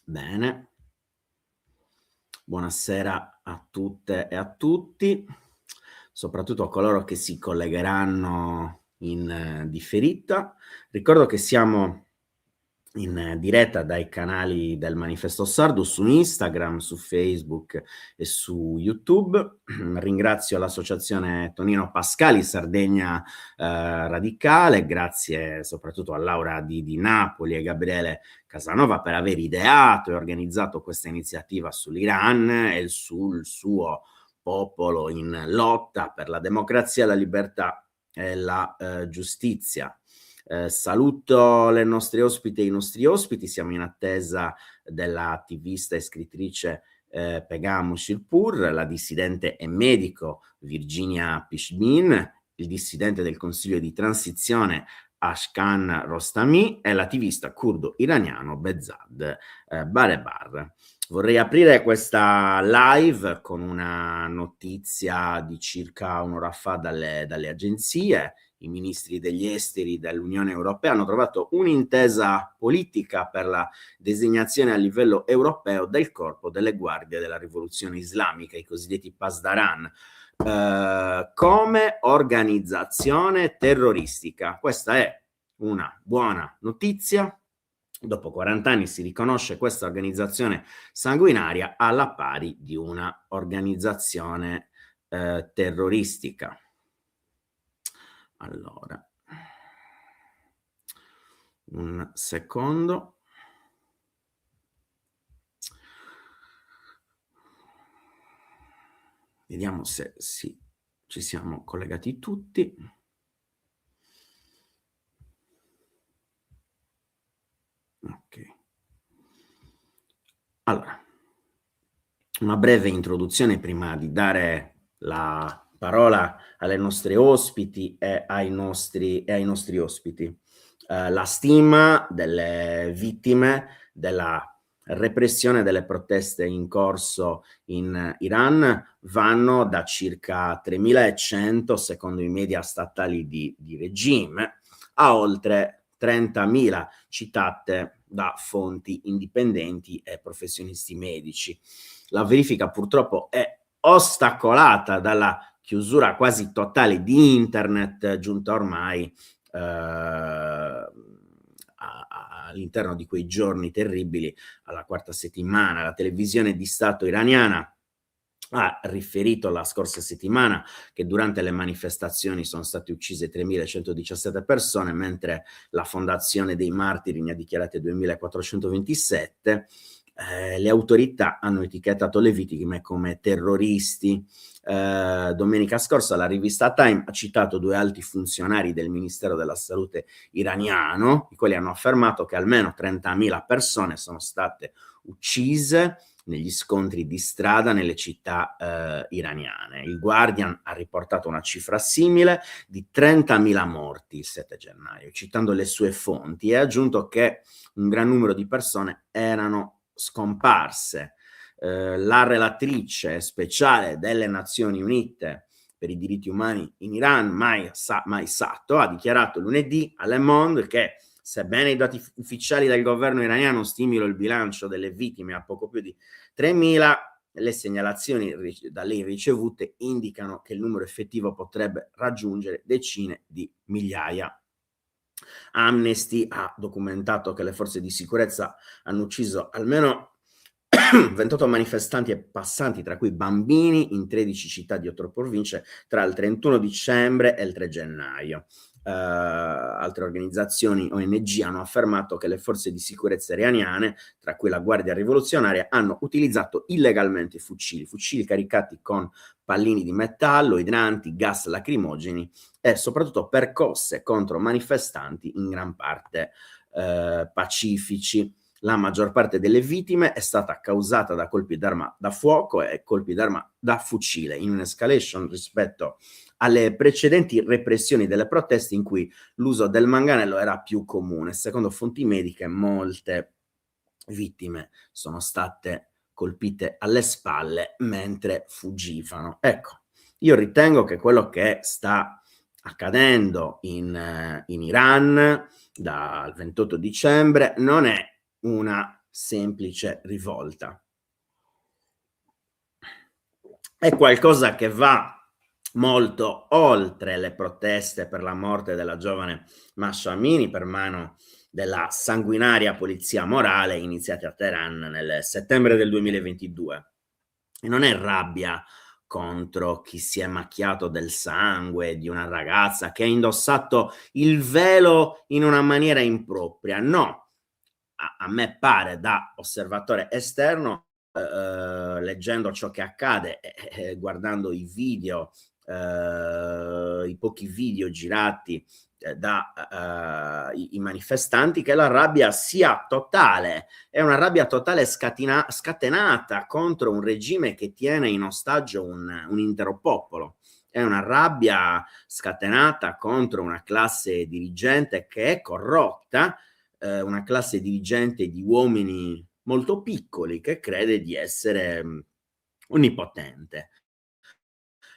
Bene. Buonasera a tutte e a tutti, soprattutto a coloro che si collegheranno in differita. Ricordo che siamo in diretta dai canali del Manifesto Sardo su Instagram, su Facebook e su YouTube. Ringrazio l'associazione Tonino Pascali Sardegna Radicale, grazie soprattutto a Laura di Napoli e Gabriele Casanova per aver ideato e organizzato questa iniziativa sull'Iran e sul suo popolo in lotta per la democrazia, la libertà e la giustizia. Saluto le nostre ospiti e i nostri ospiti, siamo in attesa dell'attivista e scrittrice Pegam Shirpur, la dissidente e medico Virginia Pishmin, il dissidente del Consiglio di Transizione Ashkan Rostami e l'attivista curdo iraniano Behzad Barebar. Vorrei aprire questa live con una notizia di circa un'ora fa dalle agenzie. I ministri degli esteri dell'Unione Europea hanno trovato un'intesa politica per la designazione a livello europeo del corpo delle guardie della rivoluzione islamica, i cosiddetti Pasdaran, come organizzazione terroristica. Questa è una buona notizia. Dopo 40 anni si riconosce questa organizzazione sanguinaria alla pari di una organizzazione terroristica. Allora, un secondo. Vediamo se ci siamo collegati tutti. Ok. Allora, una breve introduzione prima di dare la parola alle nostre ospiti e ai nostri ospiti. La stima delle vittime della repressione delle proteste in corso in Iran vanno da circa 3.100, secondo i media statali di regime, a oltre 30.000 citate da fonti indipendenti e professionisti medici. La verifica purtroppo è ostacolata dalla chiusura quasi totale di internet, giunta ormai all'interno di quei giorni terribili, alla quarta settimana. La televisione di Stato iraniana ha riferito la scorsa settimana che durante le manifestazioni sono state uccise 3.117 persone, mentre la Fondazione dei Martiri ne ha dichiarate 2.427. Le autorità hanno etichettato le vittime come terroristi. Domenica scorsa la rivista Time ha citato 2 alti funzionari del Ministero della Salute iraniano, i quali hanno affermato che almeno 30.000 persone sono state uccise negli scontri di strada nelle città iraniane. Il Guardian ha riportato una cifra simile di 30.000 morti il 7 gennaio, citando le sue fonti, e ha aggiunto che un gran numero di persone erano scomparse. La relatrice speciale delle Nazioni Unite per i diritti umani in Iran, Mai Sato, ha dichiarato lunedì a Le Monde che sebbene i dati ufficiali del governo iraniano stimino il bilancio delle vittime a poco più di 3.000, le segnalazioni da lei ricevute indicano che il numero effettivo potrebbe raggiungere decine di migliaia. Amnesty ha documentato che le forze di sicurezza hanno ucciso almeno 28 manifestanti e passanti, tra cui bambini, in 13 città di 8 province tra il 31 dicembre e il 3 gennaio. Altre organizzazioni ONG hanno affermato che le forze di sicurezza iraniane, tra cui la Guardia Rivoluzionaria, hanno utilizzato illegalmente fucili caricati con pallini di metallo, idranti, gas lacrimogeni e soprattutto percosse contro manifestanti in gran parte pacifici. La maggior parte delle vittime è stata causata da colpi d'arma da fuoco e colpi d'arma da fucile, in un'escalation rispetto alle precedenti repressioni delle proteste in cui l'uso del manganello era più comune. Secondo fonti mediche, molte vittime sono state colpite alle spalle mentre fuggivano. Ecco, io ritengo che quello che sta accadendo in Iran dal 28 dicembre non è una semplice rivolta. È qualcosa che va molto oltre le proteste per la morte della giovane Mahsa Amini per mano della sanguinaria polizia morale iniziate a Teheran nel settembre del 2022. E non è rabbia contro chi si è macchiato del sangue di una ragazza che ha indossato il velo in una maniera impropria, no. A me pare, da osservatore esterno, leggendo ciò che accade e guardando i video, i pochi video girati da i manifestanti, che la rabbia sia totale. È una rabbia totale scatenata contro un regime che tiene in ostaggio un intero popolo. È una rabbia scatenata contro una classe dirigente che è corrotta, una classe dirigente di uomini molto piccoli che crede di essere onnipotente.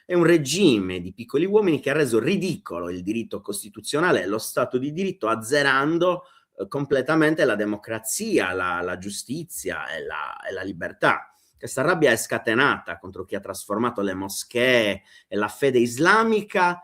È un regime di piccoli uomini che ha reso ridicolo il diritto costituzionale e lo Stato di diritto, azzerando completamente la democrazia, la giustizia e la libertà. Questa rabbia è scatenata contro chi ha trasformato le moschee e la fede islamica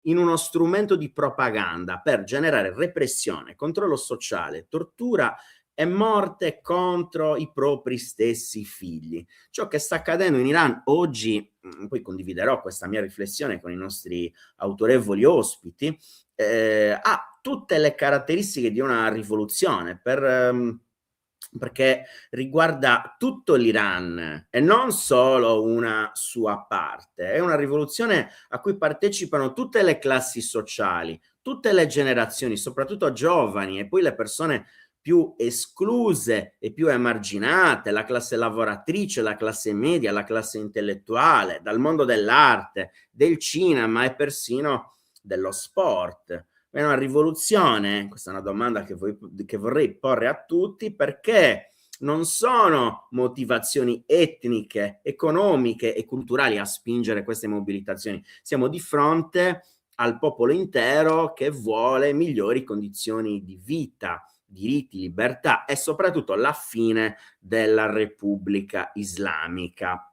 in uno strumento di propaganda per generare repressione, controllo sociale, tortura e morte contro i propri stessi figli. Ciò che sta accadendo in Iran oggi, poi condividerò questa mia riflessione con i nostri autorevoli ospiti, ha tutte le caratteristiche di una rivoluzione perché riguarda tutto l'Iran e non solo una sua parte. È una rivoluzione a cui partecipano tutte le classi sociali, tutte le generazioni, soprattutto giovani e poi le persone più escluse e più emarginate, la classe lavoratrice, la classe media, la classe intellettuale, dal mondo dell'arte, del cinema e persino dello sport. È una rivoluzione? Questa è una domanda che vorrei porre a tutti, perché non sono motivazioni etniche, economiche e culturali a spingere queste mobilitazioni. Siamo di fronte al popolo intero che vuole migliori condizioni di vita, diritti, libertà e soprattutto la fine della Repubblica Islamica.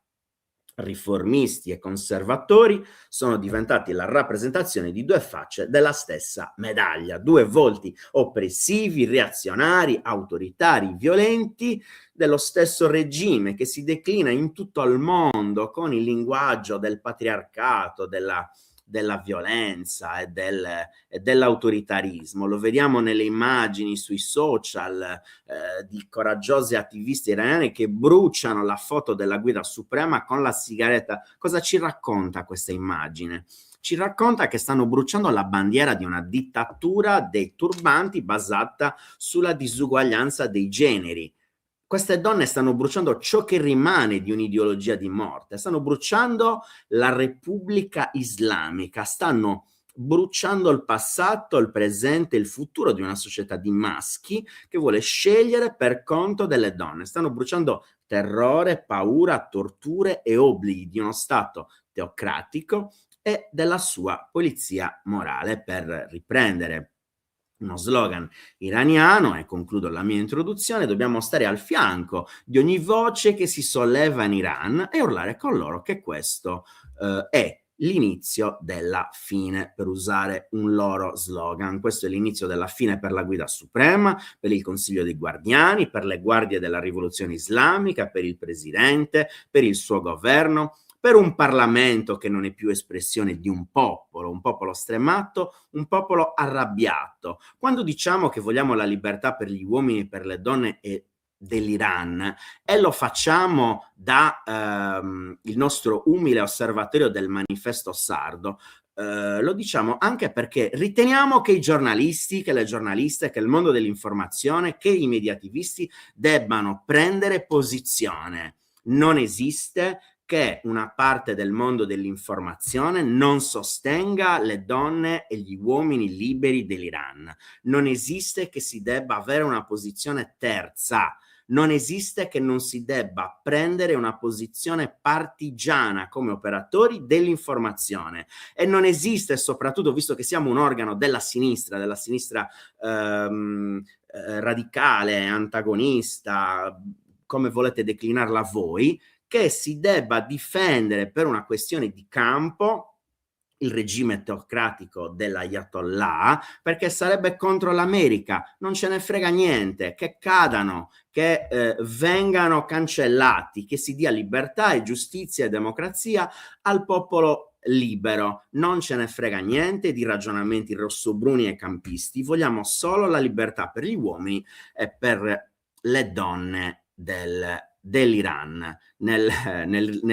Riformisti e conservatori sono diventati la rappresentazione di due facce della stessa medaglia, due volti oppressivi, reazionari, autoritari, violenti dello stesso regime che si declina in tutto il mondo con il linguaggio del patriarcato, della violenza e dell'autoritarismo. Lo vediamo nelle immagini sui social di coraggiose attiviste iraniane che bruciano la foto della guida suprema con la sigaretta. Cosa ci racconta questa immagine? Ci racconta che stanno bruciando la bandiera di una dittatura dei turbanti basata sulla disuguaglianza dei generi. Queste donne stanno bruciando ciò che rimane di un'ideologia di morte, stanno bruciando la Repubblica Islamica, stanno bruciando il passato, il presente, il futuro di una società di maschi che vuole scegliere per conto delle donne. Stanno bruciando terrore, paura, torture e obblighi di uno Stato teocratico e della sua polizia morale, per riprendere uno slogan iraniano, e concludo la mia introduzione: dobbiamo stare al fianco di ogni voce che si solleva in Iran e urlare con loro che questo è l'inizio della fine, per usare un loro slogan. Questo è l'inizio della fine per la guida suprema, per il Consiglio dei Guardiani, per le guardie della rivoluzione islamica, per il presidente, per il suo governo, per un Parlamento che non è più espressione di un popolo stremato, un popolo arrabbiato. Quando diciamo che vogliamo la libertà per gli uomini e per le donne dell'Iran, e lo facciamo da il nostro umile osservatorio del Manifesto Sardo, lo diciamo anche perché riteniamo che i giornalisti, che le giornaliste, che il mondo dell'informazione, che i mediativisti debbano prendere posizione. Non esiste che una parte del mondo dell'informazione non sostenga le donne e gli uomini liberi dell'Iran. Non esiste che si debba avere una posizione terza. Non esiste che non si debba prendere una posizione partigiana come operatori dell'informazione, e non esiste, soprattutto visto che siamo un organo della sinistra radicale, antagonista, come volete declinarla voi, che si debba difendere per una questione di campo il regime teocratico dell'Ayatollah, perché sarebbe contro l'America. Non ce ne frega niente, che cadano, che vengano cancellati, che si dia libertà e giustizia e democrazia al popolo libero. Non ce ne frega niente di ragionamenti rossobruni e campisti, vogliamo solo la libertà per gli uomini e per le donne dell'Iran. Nel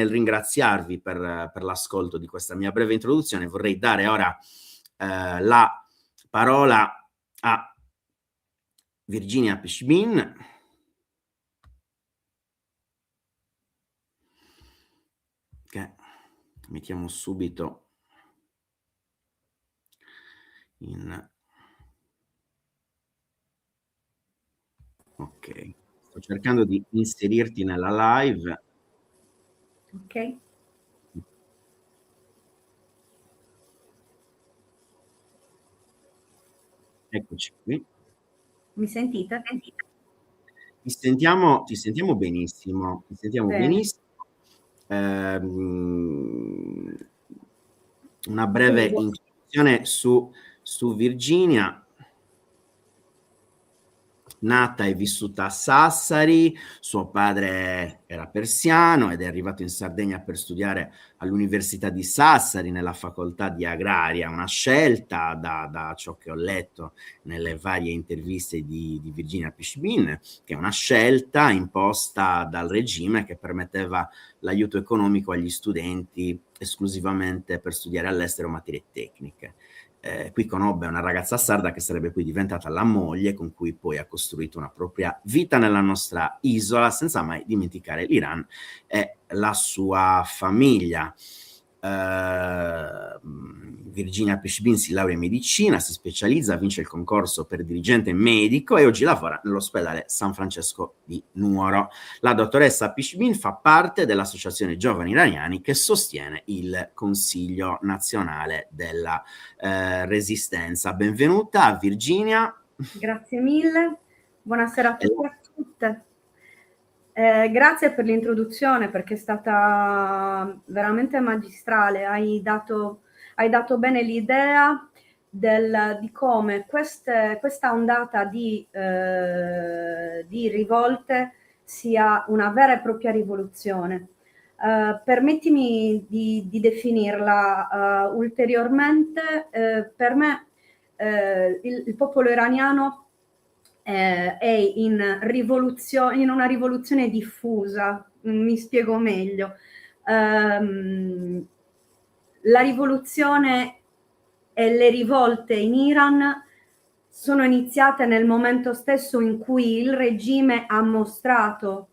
ringraziarvi per l'ascolto di questa mia breve introduzione, vorrei dare ora la parola a Virginia Pishbin, che mettiamo subito in... Ok, sto cercando di inserirti nella live. Ok. Eccoci qui. Mi sentite? Ti sentiamo benissimo, ti sentiamo Bene. benissimo. Una breve introduzione su Virginia. Nata e vissuta a Sassari, suo padre era persiano ed è arrivato in Sardegna per studiare all'Università di Sassari nella facoltà di agraria, una scelta da ciò che ho letto nelle varie interviste di Virginia Pishbin, che è una scelta imposta dal regime che permetteva l'aiuto economico agli studenti esclusivamente per studiare all'estero materie tecniche. Qui conobbe una ragazza sarda che sarebbe poi diventata la moglie, con cui poi ha costruito una propria vita nella nostra isola, senza mai dimenticare l'Iran e la sua famiglia. Virginia Pishbin si laurea in medicina, si specializza, vince il concorso per dirigente medico e oggi lavora nell'ospedale San Francesco di Nuoro. La dottoressa Pishbin fa parte dell'Associazione Giovani Iraniani che sostiene il Consiglio Nazionale della Resistenza. Benvenuta Virginia. Grazie mille, buonasera a tutti e a tutte. Grazie per l'introduzione perché è stata veramente magistrale, hai dato bene l'idea di come questa ondata di rivolte sia una vera e propria rivoluzione. Permettimi di definirla ulteriormente. Per me il popolo iraniano è in una rivoluzione diffusa. Mi spiego meglio. La rivoluzione e le rivolte in Iran sono iniziate nel momento stesso in cui il regime ha mostrato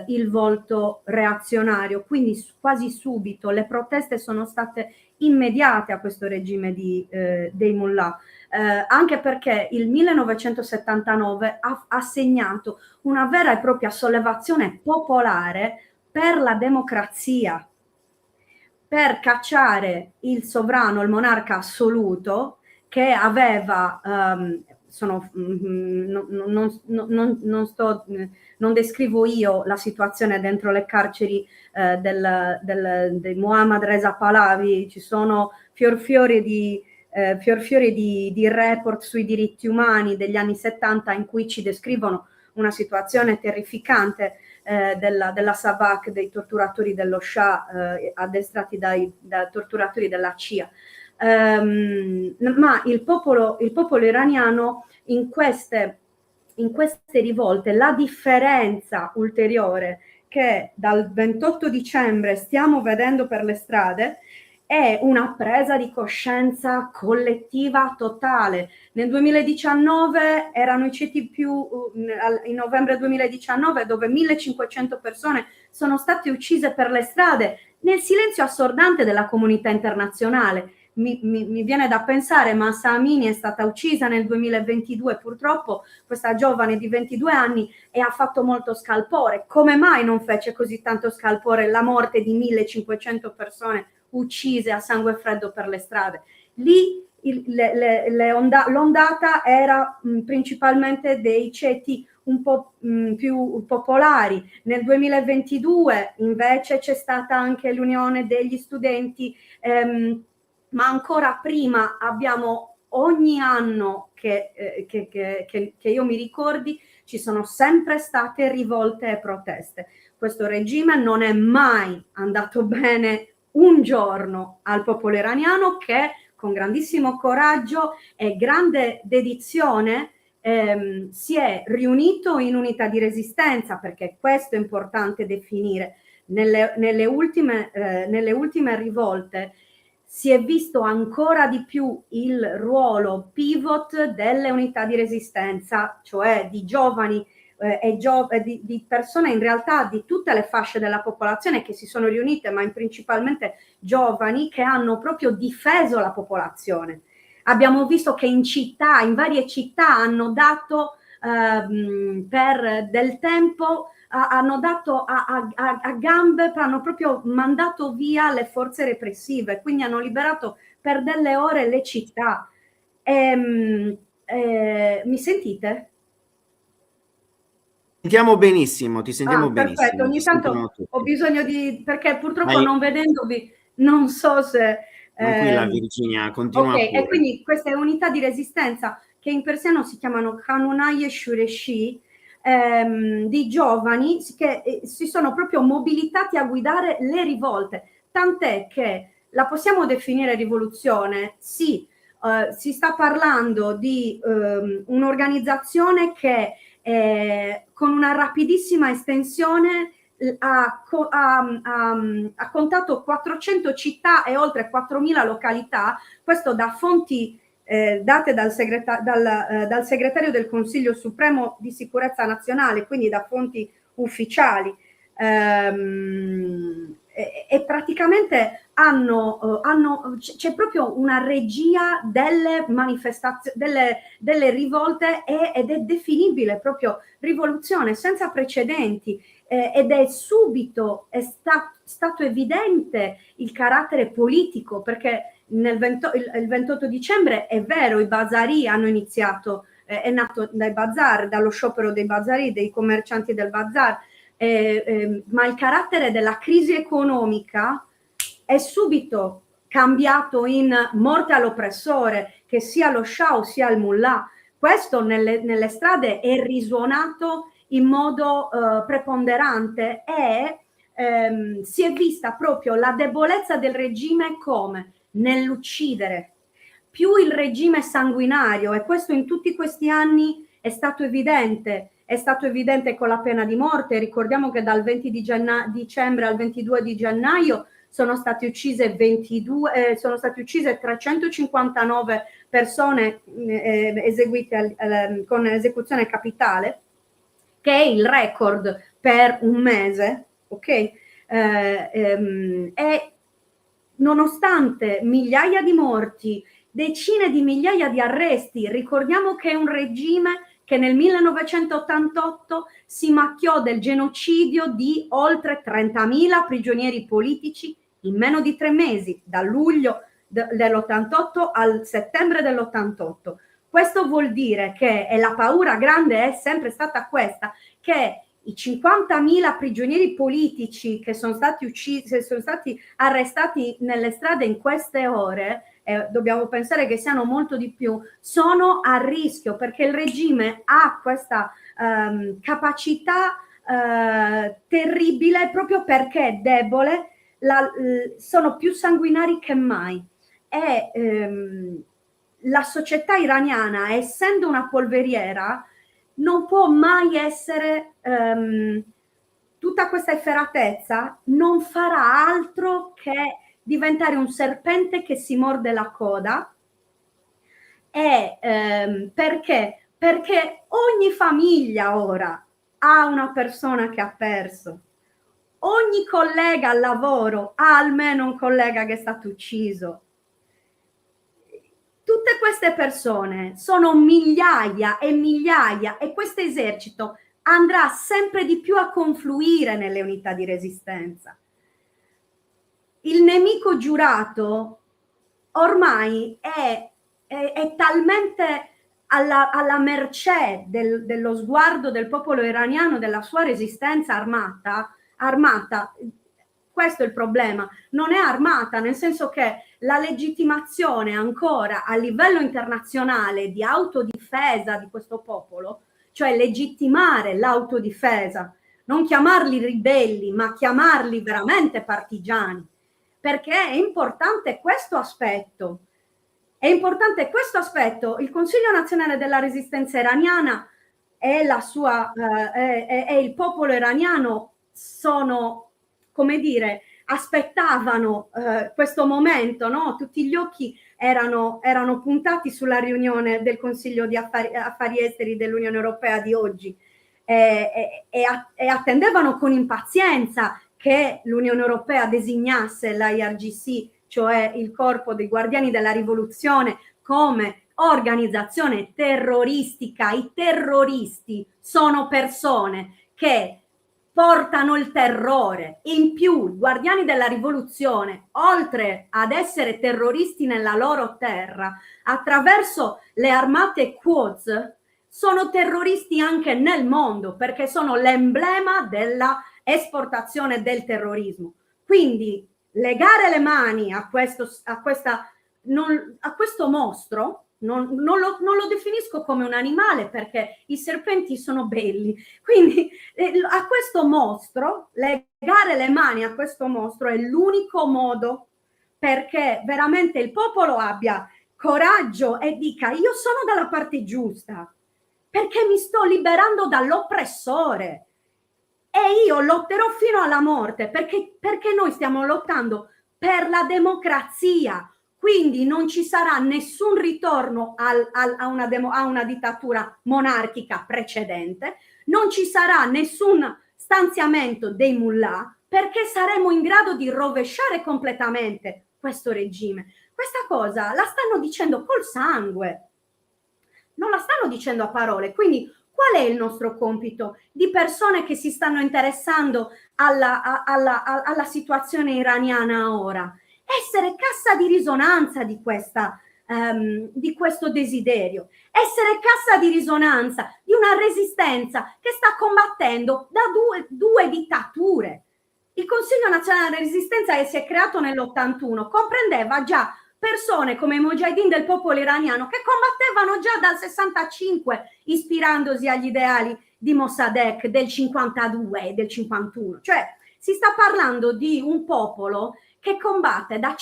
il volto reazionario, quindi quasi subito le proteste sono state immediate a questo regime dei mullah. Anche perché il 1979 ha segnato una vera e propria sollevazione popolare per la democrazia, per cacciare il sovrano, il monarca assoluto che aveva non descrivo io la situazione dentro le carceri di Mohammad Reza Pahlavi, ci sono fiorfiori di report sui diritti umani degli anni 70 in cui ci descrivono una situazione terrificante della Savak, dei torturatori dello Shah, addestrati dai torturatori della CIA. Ma il popolo iraniano in queste rivolte, la differenza ulteriore che dal 28 dicembre stiamo vedendo per le strade è una presa di coscienza collettiva totale. Nel 2019 erano i ceti in novembre 2019 dove 1500 persone sono state uccise per le strade nel silenzio assordante della comunità internazionale. Mi viene da pensare, Mahsa Amini è stata uccisa nel 2022, purtroppo questa giovane di 22 anni, e ha fatto molto scalpore. Come mai non fece così tanto scalpore la morte di 1500 persone uccise a sangue freddo per le strade? Lì l'ondata era principalmente dei ceti un po' più popolari. Nel 2022 invece c'è stata anche l'Unione degli Studenti, ma ancora prima abbiamo ogni anno che io mi ricordi, ci sono sempre state rivolte e proteste. Questo regime non è mai andato bene un giorno al popolo iraniano, che con grandissimo coraggio e grande dedizione si è riunito in unità di resistenza, perché questo è importante definire. Nelle ultime rivolte si è visto ancora di più il ruolo pivot delle unità di resistenza, cioè di giovani di persone in realtà di tutte le fasce della popolazione che si sono riunite, ma principalmente giovani, che hanno proprio difeso la popolazione. Abbiamo visto che in varie città hanno dato per del tempo, hanno dato a gambe, hanno proprio mandato via le forze repressive, quindi hanno liberato per delle ore le città. Mi sentite? Sentiamo benissimo, ti sentiamo Perfetto, benissimo, ogni ti tanto sentono tutti. ho bisogno perché purtroppo non vedendovi non so se... Tranquilla Virginia, continua ok, pure. e quindi queste unità di resistenza, che in persiano si chiamano Kanunai Shureshi, di giovani che si sono proprio mobilitati a guidare le rivolte, tant'è che la possiamo definire rivoluzione? Sì, si sta parlando di un'organizzazione che con una rapidissima estensione ha contato 400 città e oltre 4.000 località, questo da fonti date dal segretario del Consiglio Supremo di Sicurezza Nazionale, quindi da fonti ufficiali. E praticamente c'è proprio una regia delle manifestazioni, delle rivolte, ed è definibile proprio rivoluzione senza precedenti, ed è subito stato evidente il carattere politico, perché il 28 dicembre è vero, i bazari hanno iniziato, è nato dai bazar, dallo sciopero dei bazari, dei commercianti del bazar, ma il carattere della crisi economica è subito cambiato in morte all'oppressore, che sia lo Shah o sia il mullah. Questo nelle strade è risuonato in modo preponderante, e si è vista proprio la debolezza del regime come nell'uccidere. Più il regime è sanguinario, e questo in tutti questi anni è stato evidente con la pena di morte. Ricordiamo che dal 20 di dicembre al 22 di gennaio sono state uccise 359 persone eseguite con esecuzione capitale, che è il record per un mese, ok? E nonostante migliaia di morti, decine di migliaia di arresti, ricordiamo che è un regime che nel 1988 si macchiò del genocidio di oltre 30.000 prigionieri politici in meno di 3 mesi, da luglio dell'88 al settembre dell'88. Questo vuol dire che, e la paura grande è sempre stata questa, che i 50.000 prigionieri politici che sono stati uccisi, sono stati arrestati nelle strade in queste ore, dobbiamo pensare che siano molto di più, sono a rischio, perché il regime ha questa capacità terribile, proprio perché è debole, sono più sanguinari che mai. E la società iraniana, essendo una polveriera, non può mai essere, tutta questa efferatezza non farà altro che diventare un serpente che si morde la coda. E perché? Perché ogni famiglia ora ha una persona che ha perso, ogni collega al lavoro ha almeno un collega che è stato ucciso. Tutte queste persone sono migliaia e migliaia, e questo esercito andrà sempre di più a confluire nelle unità di resistenza. Il nemico giurato ormai è è talmente alla mercé dello sguardo del popolo iraniano, della sua resistenza armata. Questo è il problema, non è armata, nel senso che la legittimazione ancora a livello internazionale di autodifesa di questo popolo, cioè legittimare l'autodifesa, non chiamarli ribelli, ma chiamarli veramente partigiani, perché è importante questo aspetto. È importante questo aspetto. Il Consiglio Nazionale della Resistenza Iraniana e il popolo iraniano sono, come dire, aspettavano questo momento, no? Tutti gli occhi erano puntati sulla riunione del Consiglio di Affari Esteri dell'Unione Europea di oggi e attendevano con impazienza che l'Unione Europea designasse l'IRGC, cioè il Corpo dei Guardiani della Rivoluzione, come organizzazione terroristica. I terroristi sono persone che portano il terrore. In più, i Guardiani della Rivoluzione, oltre ad essere terroristi nella loro terra, attraverso le armate Quds, sono terroristi anche nel mondo, perché sono l'emblema della esportazione del terrorismo. Quindi legare le mani a questo mostro, non lo definisco come un animale, perché i serpenti sono belli, quindi a questo mostro, legare le mani a questo mostro è l'unico modo perché veramente il popolo abbia coraggio e dica: io sono dalla parte giusta, perché mi sto liberando dall'oppressore e io lotterò fino alla morte, perché noi stiamo lottando per la democrazia. Quindi non ci sarà nessun ritorno a una dittatura monarchica precedente, non ci sarà nessun stanziamento dei mullah, perché saremo in grado di rovesciare completamente questo regime. Questa cosa la stanno dicendo col sangue, non la stanno dicendo a parole. Quindi qual è il nostro compito di persone che si stanno interessando alla situazione iraniana ora? Essere cassa di risonanza di questo desiderio, essere cassa di risonanza di una resistenza che sta combattendo da due dittature. Il Consiglio Nazionale di Resistenza, che si è creato nell'81, comprendeva già persone come i Mujahideen del popolo iraniano che combattevano già dal 65, ispirandosi agli ideali di Mossadegh del 52 e del 51. Cioè si sta parlando di un popolo che combatte da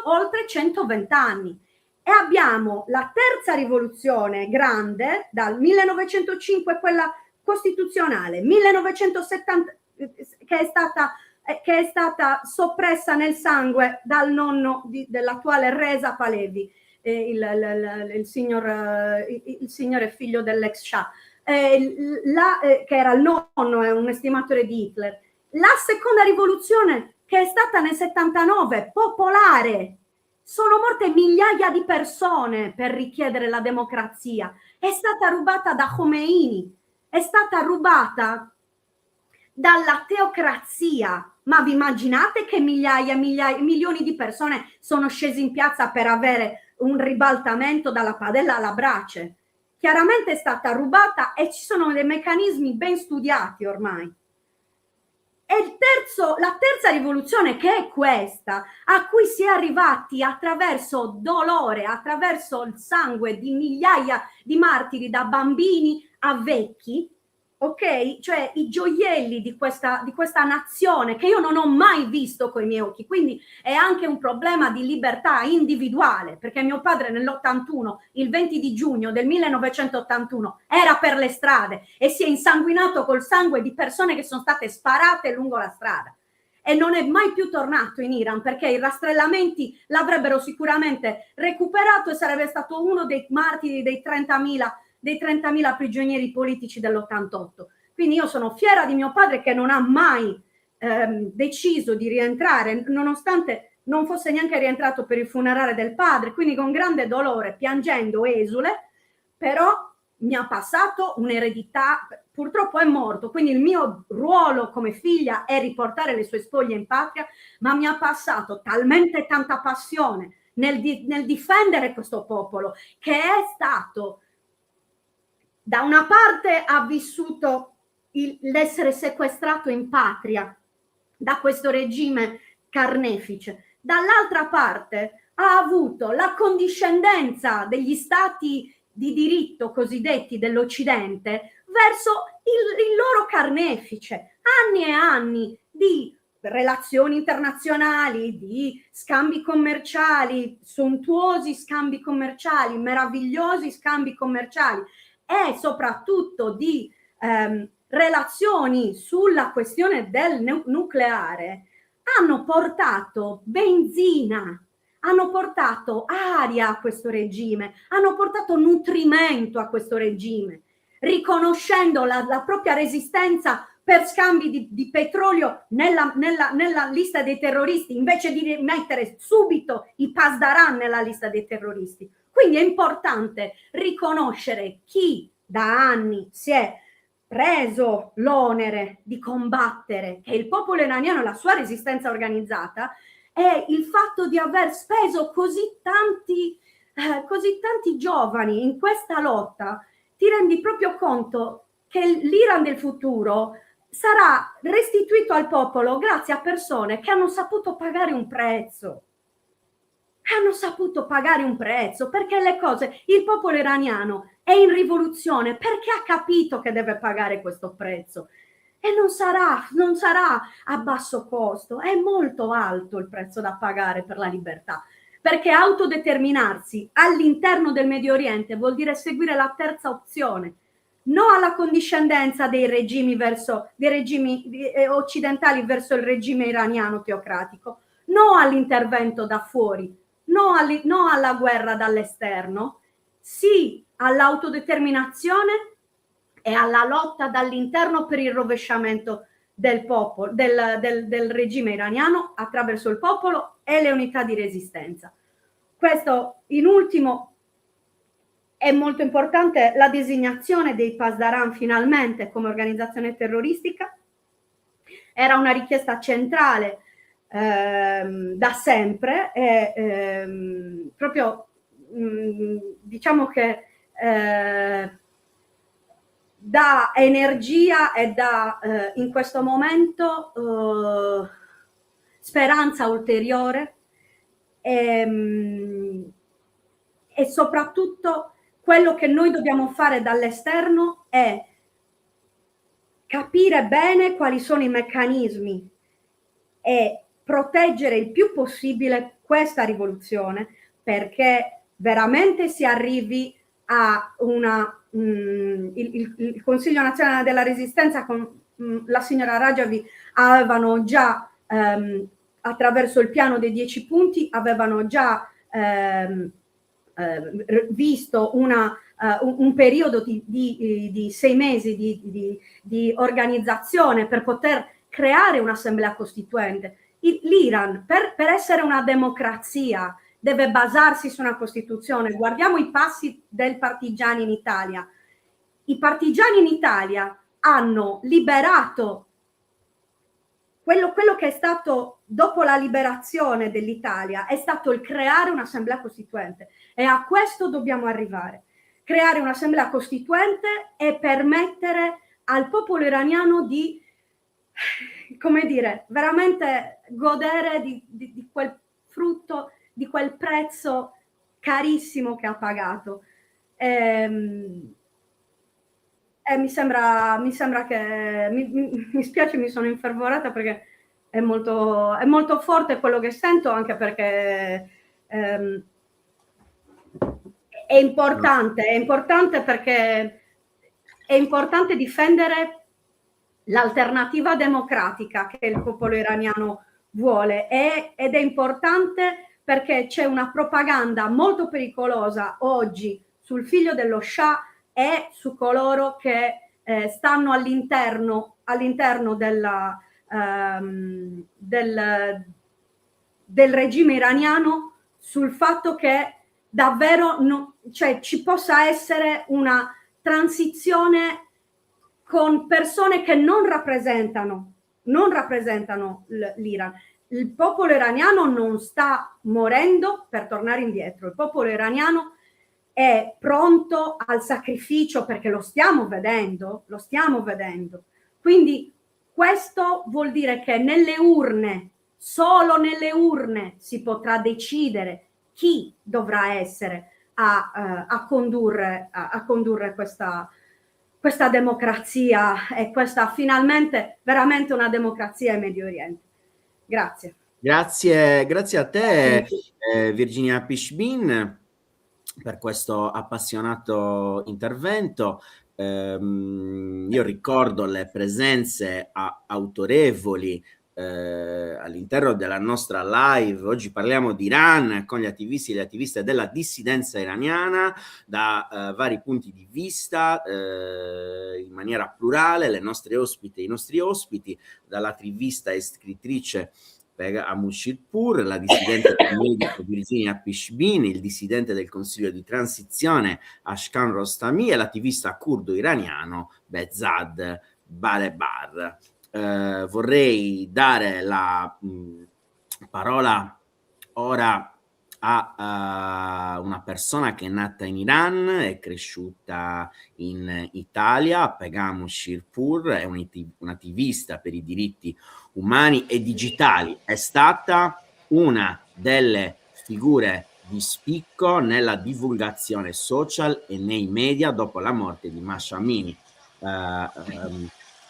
oltre 120 anni. E abbiamo la terza rivoluzione grande, dal 1905, quella costituzionale, 1970, che è stata soppressa nel sangue dal nonno dell'attuale Reza Pahlavi, il signore figlio dell'ex Shah, che era il nonno, è un estimatore di Hitler. La seconda rivoluzione, che è stata nel 79, popolare, sono morte migliaia di persone per richiedere la democrazia, è stata rubata da Khomeini, è stata rubata dalla teocrazia. Ma vi immaginate che milioni di persone sono scese in piazza per avere un ribaltamento dalla padella alla brace? Chiaramente è stata rubata e ci sono dei meccanismi ben studiati ormai. E la terza rivoluzione, che è questa, a cui si è arrivati attraverso dolore, attraverso il sangue di migliaia di martiri, da bambini a vecchi, ok? Cioè i gioielli di questa nazione che io non ho mai visto coi miei occhi. Quindi è anche un problema di libertà individuale, perché mio padre nell'81, il 20 di giugno del 1981, era per le strade e si è insanguinato col sangue di persone che sono state sparate lungo la strada. E non è mai più tornato in Iran, perché i rastrellamenti l'avrebbero sicuramente recuperato e sarebbe stato uno dei martiri dei 30.000 prigionieri politici dell'88. Quindi io sono fiera di mio padre, che non ha mai deciso di rientrare, nonostante non fosse neanche rientrato per il funerale del padre, quindi con grande dolore, piangendo, esule, però mi ha passato un'eredità. Purtroppo è morto, quindi il mio ruolo come figlia è riportare le sue spoglie in patria, ma mi ha passato talmente tanta passione nel difendere questo popolo che è stato, da una parte ha vissuto l'essere sequestrato in patria da questo regime carnefice, dall'altra parte ha avuto la condiscendenza degli stati di diritto cosiddetti dell'Occidente verso il loro carnefice, anni e anni di relazioni internazionali, di scambi commerciali, sontuosi scambi commerciali, meravigliosi scambi commerciali e soprattutto di relazioni sulla questione del nucleare, hanno portato benzina, hanno portato aria a questo regime, hanno portato nutrimento a questo regime, riconoscendo la propria resistenza per scambi di petrolio nella lista dei terroristi, invece di mettere subito i Pasdaran nella lista dei terroristi. Quindi è importante riconoscere chi da anni si è preso l'onere di combattere, che il popolo iraniano e la sua resistenza organizzata, è il fatto di aver speso così tanti giovani in questa lotta. Ti rendi proprio conto che l'Iran del futuro sarà restituito al popolo grazie a persone che hanno saputo pagare un prezzo. Perché le cose, il popolo iraniano è in rivoluzione perché ha capito che deve pagare questo prezzo e non sarà a basso costo, è molto alto il prezzo da pagare per la libertà, perché autodeterminarsi all'interno del Medio Oriente vuol dire seguire la terza opzione, no alla condiscendenza dei regimi occidentali verso il regime iraniano teocratico, no all'intervento da fuori, no alla guerra dall'esterno, sì all'autodeterminazione e alla lotta dall'interno per il rovesciamento del popolo, del regime iraniano attraverso il popolo e le unità di resistenza. Questo, in ultimo, è molto importante la designazione dei Pasdaran finalmente come organizzazione terroristica. Era una richiesta centrale da sempre e proprio diciamo che dà energia e dà in questo momento speranza ulteriore e soprattutto quello che noi dobbiamo fare dall'esterno è capire bene quali sono i meccanismi e proteggere il più possibile questa rivoluzione perché veramente si arrivi a il Consiglio Nazionale della Resistenza con la signora Rajavi avevano già attraverso il piano dei 10 punti avevano già visto un periodo di 6 mesi di organizzazione per poter creare un'assemblea costituente. L'Iran, per essere una democrazia, deve basarsi su una Costituzione. Guardiamo i passi del partigiani in Italia. I partigiani in Italia hanno liberato quello che è stato dopo la liberazione dell'Italia, è stato il creare un'assemblea costituente e a questo dobbiamo arrivare. Creare un'assemblea costituente e permettere al popolo iraniano di, come dire, veramente godere di quel frutto, di quel prezzo carissimo che ha pagato. Mi sembra che mi spiace, mi sono infervorata perché è molto forte quello che sento, anche perché è importante perché è importante difendere l'alternativa democratica che il popolo iraniano vuole ed è importante perché c'è una propaganda molto pericolosa oggi sul figlio dello Shah e su coloro che stanno all'interno del regime iraniano sul fatto che davvero cioè ci possa essere una transizione con persone che non rappresentano l'Iran. il popolo iraniano non sta morendo per tornare indietro, il popolo iraniano è pronto al sacrificio, perché lo stiamo vedendo. Quindi questo vuol dire che nelle urne, solo nelle urne, si potrà decidere chi dovrà essere a condurre questa democrazia, e questa finalmente veramente una democrazia in Medio Oriente. Grazie. Grazie a te, Virginia Pishbin, per questo appassionato intervento. Io ricordo le presenze autorevoli all'interno della nostra live. Oggi parliamo di Iran con gli attivisti e le attiviste della dissidenza iraniana da vari punti di vista, in maniera plurale, le nostre ospiti e i nostri ospiti, dall'attivista e scrittrice Pegam Shirpour, la dissidente medico Virginia Pishbin, il dissidente del Consiglio di Transizione Ashkan Rostami e l'attivista curdo iraniano Behzad Balebar. Vorrei dare la parola ora a una persona che è nata in Iran, è cresciuta in Italia. Pegam Shirpour è un'attivista per i diritti umani e digitali, è stata una delle figure di spicco nella divulgazione social e nei media dopo la morte di Masha Amini.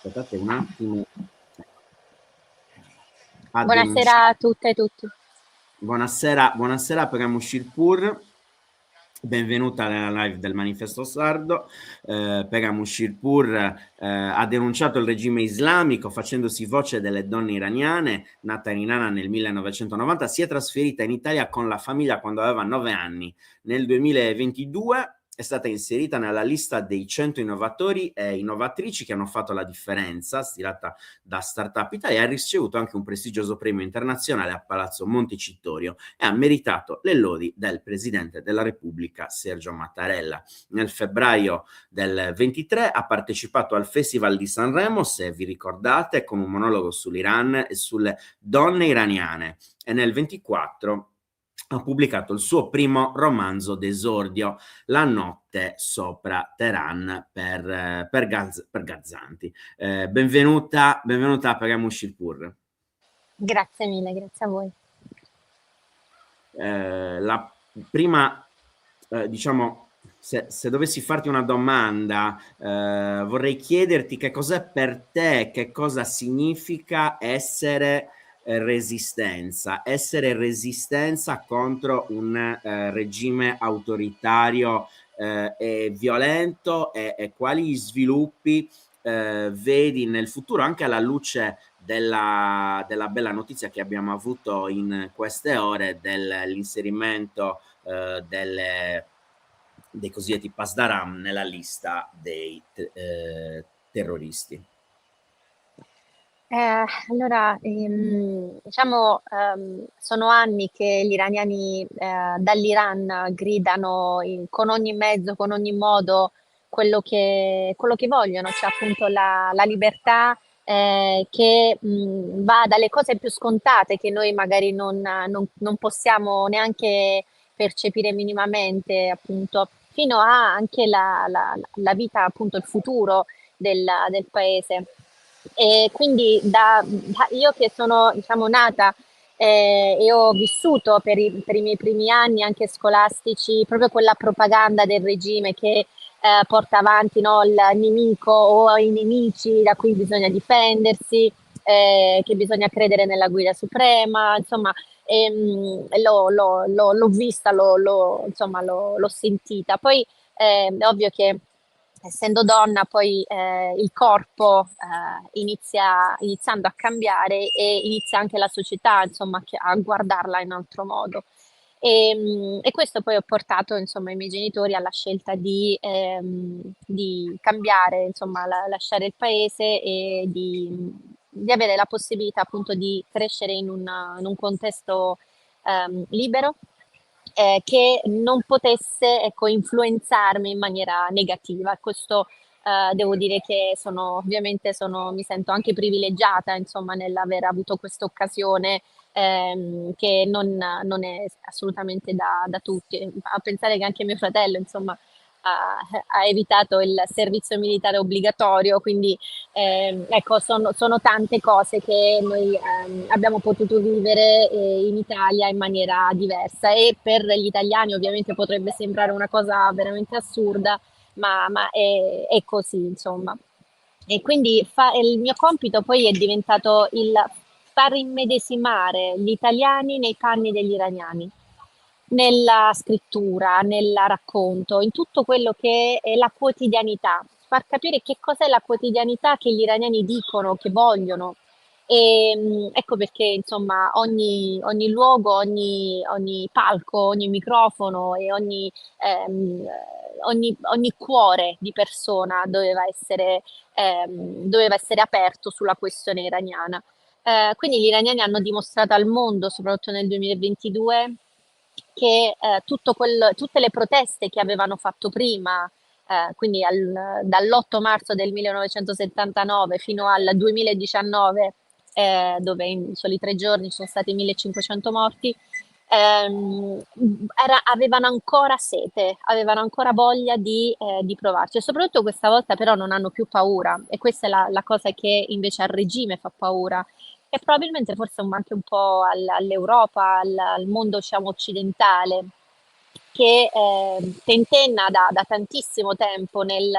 Aspettate un attimo. Buonasera a tutte e tutti. Buonasera Pegam Shirpour. Benvenuta nella live del Manifesto Sardo. Pegam Shirpour ha denunciato il regime islamico facendosi voce delle donne iraniane. Nata in Iran nel 1990, si è trasferita in Italia con la famiglia quando aveva 9 anni. Nel 2022 è stata inserita nella lista dei 100 innovatori e innovatrici che hanno fatto la differenza, stilata da Startup Italia, e ha ricevuto anche un prestigioso premio internazionale a Palazzo Montecitorio e ha meritato le lodi del Presidente della Repubblica Sergio Mattarella. Nel febbraio del 23 ha partecipato al Festival di Sanremo, se vi ricordate, con un monologo sull'Iran e sulle donne iraniane, e nel 24 ha pubblicato il suo primo romanzo d'esordio, La notte sopra Teheran, per Gazzanti. Benvenuta a Pegam Shirpour. Grazie mille, grazie a voi. La prima, diciamo, se dovessi farti una domanda, vorrei chiederti che cos'è per te, che cosa significa essere resistenza contro un regime autoritario e violento, e quali sviluppi vedi nel futuro, anche alla luce della bella notizia che abbiamo avuto in queste ore dell'inserimento dei cosiddetti Pasdaran nella lista dei terroristi. Allora, diciamo, sono anni che gli iraniani dall'Iran gridano con ogni mezzo, con ogni modo quello che vogliono, cioè appunto la libertà, che va dalle cose più scontate che noi magari non possiamo neanche percepire minimamente, appunto, fino a anche la vita, appunto, il futuro del paese. E quindi io che sono, diciamo, nata e ho vissuto per i miei primi anni anche scolastici proprio quella propaganda del regime che porta avanti, no, il nemico o i nemici da cui bisogna difendersi, che bisogna credere nella guida suprema, insomma, l'ho vista, insomma, l'ho sentita. Poi è ovvio che essendo donna poi il corpo iniziando a cambiare, e inizia anche la società, insomma, a guardarla in altro modo. E questo poi ha portato, insomma, i miei genitori alla scelta di cambiare, insomma, lasciare il paese e di avere la possibilità appunto di crescere in un contesto libero, che non potesse, ecco, influenzarmi in maniera negativa. Questo devo dire che ovviamente mi sento anche privilegiata, insomma, nell'aver avuto questa occasione che non è assolutamente da tutti. A pensare che anche mio fratello, insomma, ha evitato il servizio militare obbligatorio, quindi ecco, sono tante cose che noi abbiamo potuto vivere in Italia in maniera diversa, e per gli italiani ovviamente potrebbe sembrare una cosa veramente assurda, ma è così, insomma. E quindi il mio compito poi è diventato il far immedesimare gli italiani nei panni degli iraniani, nella scrittura, nel racconto, in tutto quello che è la quotidianità, far capire che cos'è la quotidianità che gli iraniani dicono, che vogliono. E ecco perché, insomma, ogni luogo, ogni palco, ogni microfono e ogni cuore di persona doveva essere aperto sulla questione iraniana. Quindi gli iraniani hanno dimostrato al mondo, soprattutto nel 2022, che tutte le proteste che avevano fatto prima, quindi dall'8 marzo del 1979 fino al 2019, dove in soli 3 giorni ci sono stati 1500 morti, avevano ancora sete, avevano ancora voglia di provarci, e soprattutto questa volta però non hanno più paura, e questa è la cosa che invece al regime fa paura, e probabilmente forse anche un po' all'Europa, al mondo, diciamo, occidentale, che tentenna da tantissimo tempo nel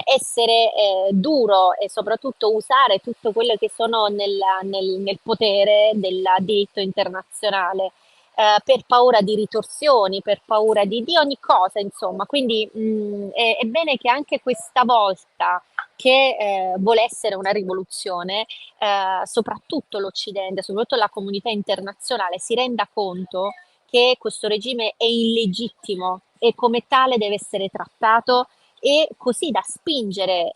essere duro, e soprattutto usare tutto quello che sono nel potere del diritto internazionale, per paura di ritorsioni, per paura di ogni cosa, insomma. Quindi è bene che anche questa volta, che vuole essere una rivoluzione, soprattutto l'Occidente, soprattutto la comunità internazionale, si renda conto che questo regime è illegittimo e come tale deve essere trattato, e così da spingere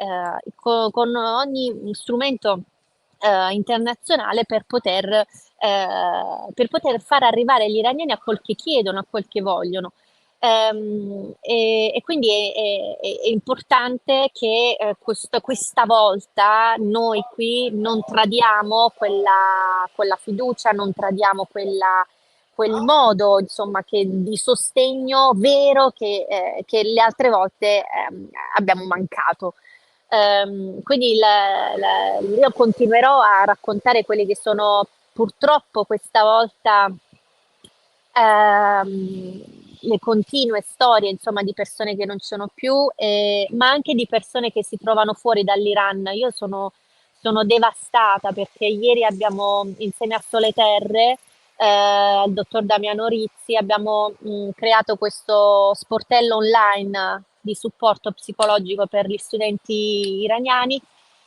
con ogni strumento internazionale per poter far arrivare gli iraniani a quel che chiedono, a quel che vogliono. E quindi è importante che questa volta noi qui non tradiamo quella fiducia, non tradiamo quel modo, insomma, di sostegno vero che le altre volte abbiamo mancato. Quindi io continuerò a raccontare quelle che sono, purtroppo questa volta, le continue storie, insomma, di persone che non ci sono più, ma anche di persone che si trovano fuori dall'Iran. Io sono devastata perché ieri abbiamo, insieme a Sole Terre, il dottor Damiano Rizzi, abbiamo creato questo sportello online di supporto psicologico per gli studenti iraniani,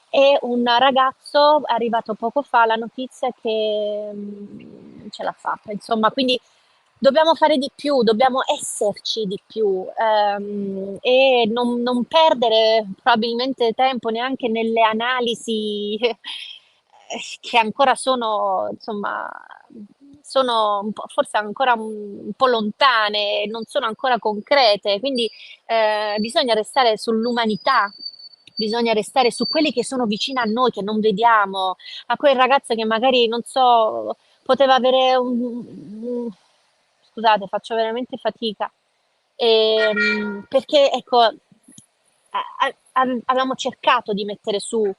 e un ragazzo è arrivato poco fa la notizia che ce l'ha fatta, insomma, quindi dobbiamo fare di più, dobbiamo esserci di più, e non perdere probabilmente tempo neanche nelle analisi che ancora sono, insomma, sono un po', forse ancora un po' lontane, non sono ancora concrete, quindi bisogna restare sull'umanità, bisogna restare su quelli che sono vicini a noi, che non vediamo, a quel ragazzo che magari, non so, poteva avere scusate, faccio veramente fatica. Perché ecco, avevamo cercato di mettere su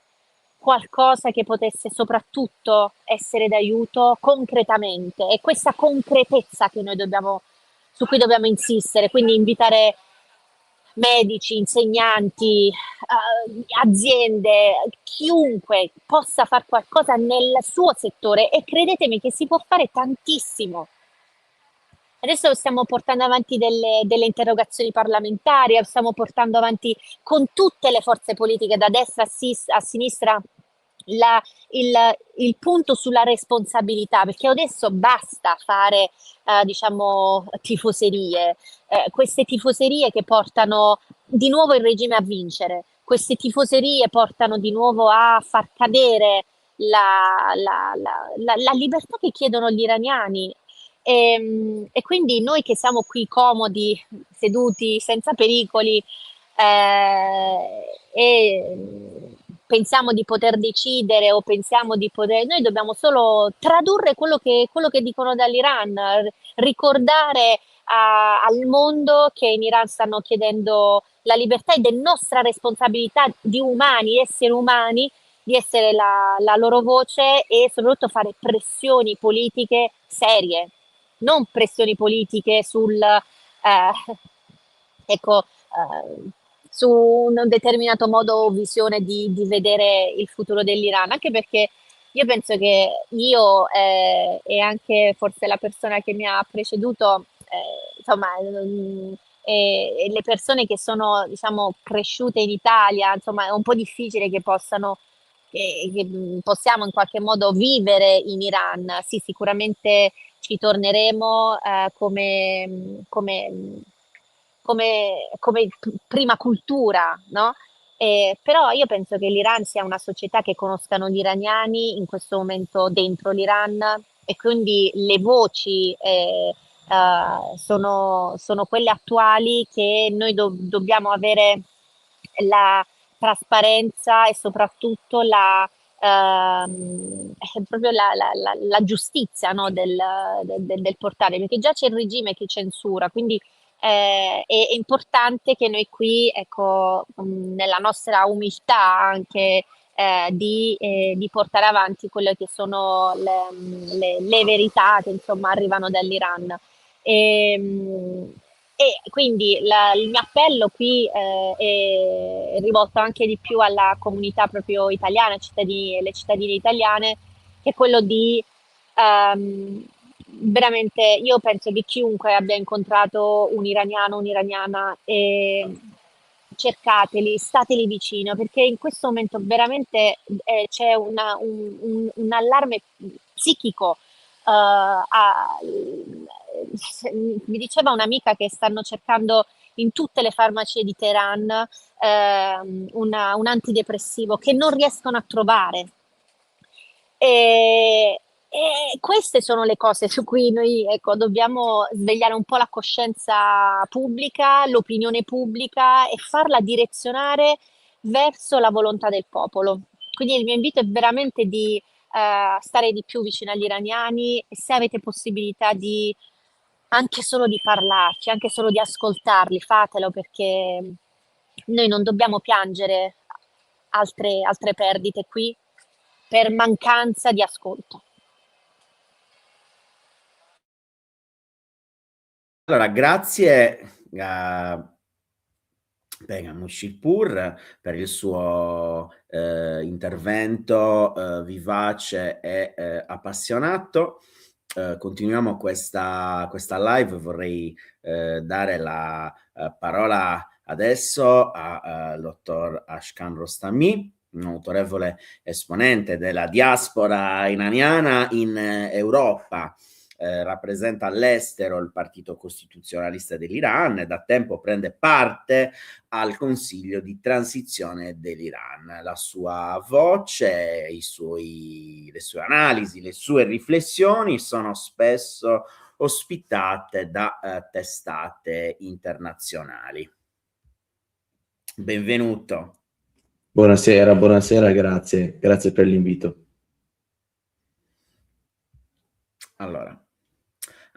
qualcosa che potesse soprattutto essere d'aiuto concretamente, e questa concretezza su cui dobbiamo insistere, quindi invitare medici, insegnanti, aziende, chiunque possa fare qualcosa nel suo settore, e credetemi che si può fare tantissimo. Adesso stiamo portando avanti delle interrogazioni parlamentari, stiamo portando avanti con tutte le forze politiche, da destra a sinistra, il punto sulla responsabilità, perché adesso basta fare, diciamo, tifoserie, queste tifoserie che portano di nuovo il regime a vincere, queste tifoserie portano di nuovo a far cadere la libertà che chiedono gli iraniani. E quindi noi che siamo qui comodi, seduti senza pericoli, e pensiamo di poter decidere o pensiamo di poter... Noi dobbiamo solo tradurre quello che dicono dall'Iran, ricordare al mondo che in Iran stanno chiedendo la libertà ed è nostra responsabilità di umani, esseri umani, di essere la loro voce e soprattutto fare pressioni politiche serie, non pressioni politiche sul, ecco, su un determinato modo o visione di vedere il futuro dell'Iran, anche perché io penso che io e anche forse la persona che mi ha preceduto, insomma, e le persone che sono, diciamo, cresciute in Italia, insomma, è un po' difficile che possano che possiamo in qualche modo vivere in Iran. Sì, sicuramente ci torneremo come prima cultura, no? Però io penso che l'Iran sia una società che conoscano gli iraniani in questo momento dentro l'Iran e quindi le voci sono quelle attuali che noi dobbiamo avere la trasparenza e soprattutto proprio la giustizia, no, del portale, perché già c'è il regime che censura, quindi è importante che noi qui, ecco, nella nostra umiltà anche di portare avanti quelle che sono le verità che insomma arrivano dall'Iran. E, e quindi il mio appello qui è rivolto anche di più alla comunità proprio italiana, le cittadine italiane, che è quello di veramente, io penso che chiunque abbia incontrato un iraniano, un'iraniana, cercateli, stateli vicino, perché in questo momento veramente c'è un allarme psichico. Mi diceva un'amica che stanno cercando in tutte le farmacie di Teheran un antidepressivo che non riescono a trovare. E queste sono le cose su cui noi, ecco, dobbiamo svegliare un po' la coscienza pubblica, l'opinione pubblica e farla direzionare verso la volontà del popolo. Quindi il mio invito è veramente di stare di più vicino agli iraniani e se avete possibilità di anche solo di parlarci, anche solo di ascoltarli, fatelo perché noi non dobbiamo piangere altre perdite qui per mancanza di ascolto. Allora, grazie a Begum Mushirpur per il suo intervento vivace e appassionato. Continuiamo questa live. Vorrei dare la parola adesso al dottor Ashkan Rostami, un autorevole esponente della diaspora iraniana in Europa. Rappresenta all'estero il Partito Costituzionalista dell'Iran e da tempo prende parte al Consiglio di transizione dell'Iran. La sua voce, le sue analisi, le sue riflessioni sono spesso ospitate da testate internazionali. Benvenuto. Buonasera, grazie per l'invito. Allora,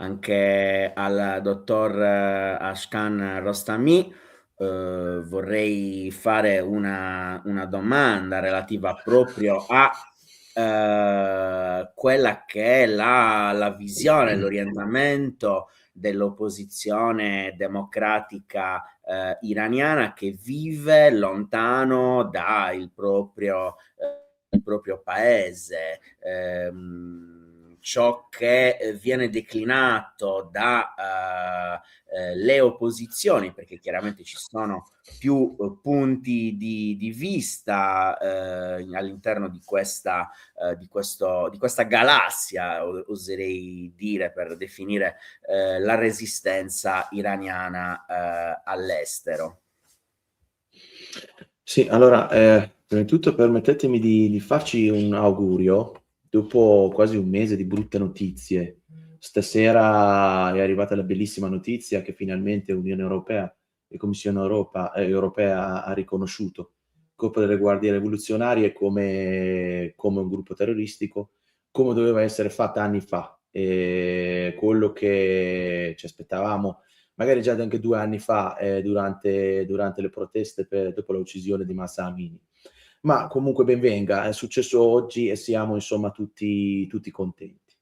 anche al dottor Ashkan Rostami vorrei fare una domanda relativa proprio a quella che è la visione, l'orientamento dell'opposizione democratica iraniana che vive lontano dal proprio paese. Ciò che viene declinato dalle opposizioni, perché chiaramente ci sono più punti di vista all'interno di questa galassia, oserei dire, per definire la resistenza iraniana all'estero. Sì, allora, prima di tutto permettetemi di farci un augurio. Dopo quasi un mese di brutte notizie, stasera è arrivata la bellissima notizia che finalmente Unione Europea e Commissione Europea ha riconosciuto Corpo delle Guardie Rivoluzionarie come un gruppo terroristico, come doveva essere fatta anni fa. Quello che ci aspettavamo magari già anche 2 anni fa, durante le proteste dopo l'uccisione di Mahsa Amini. Ma comunque ben venga, è successo oggi e siamo insomma tutti contenti.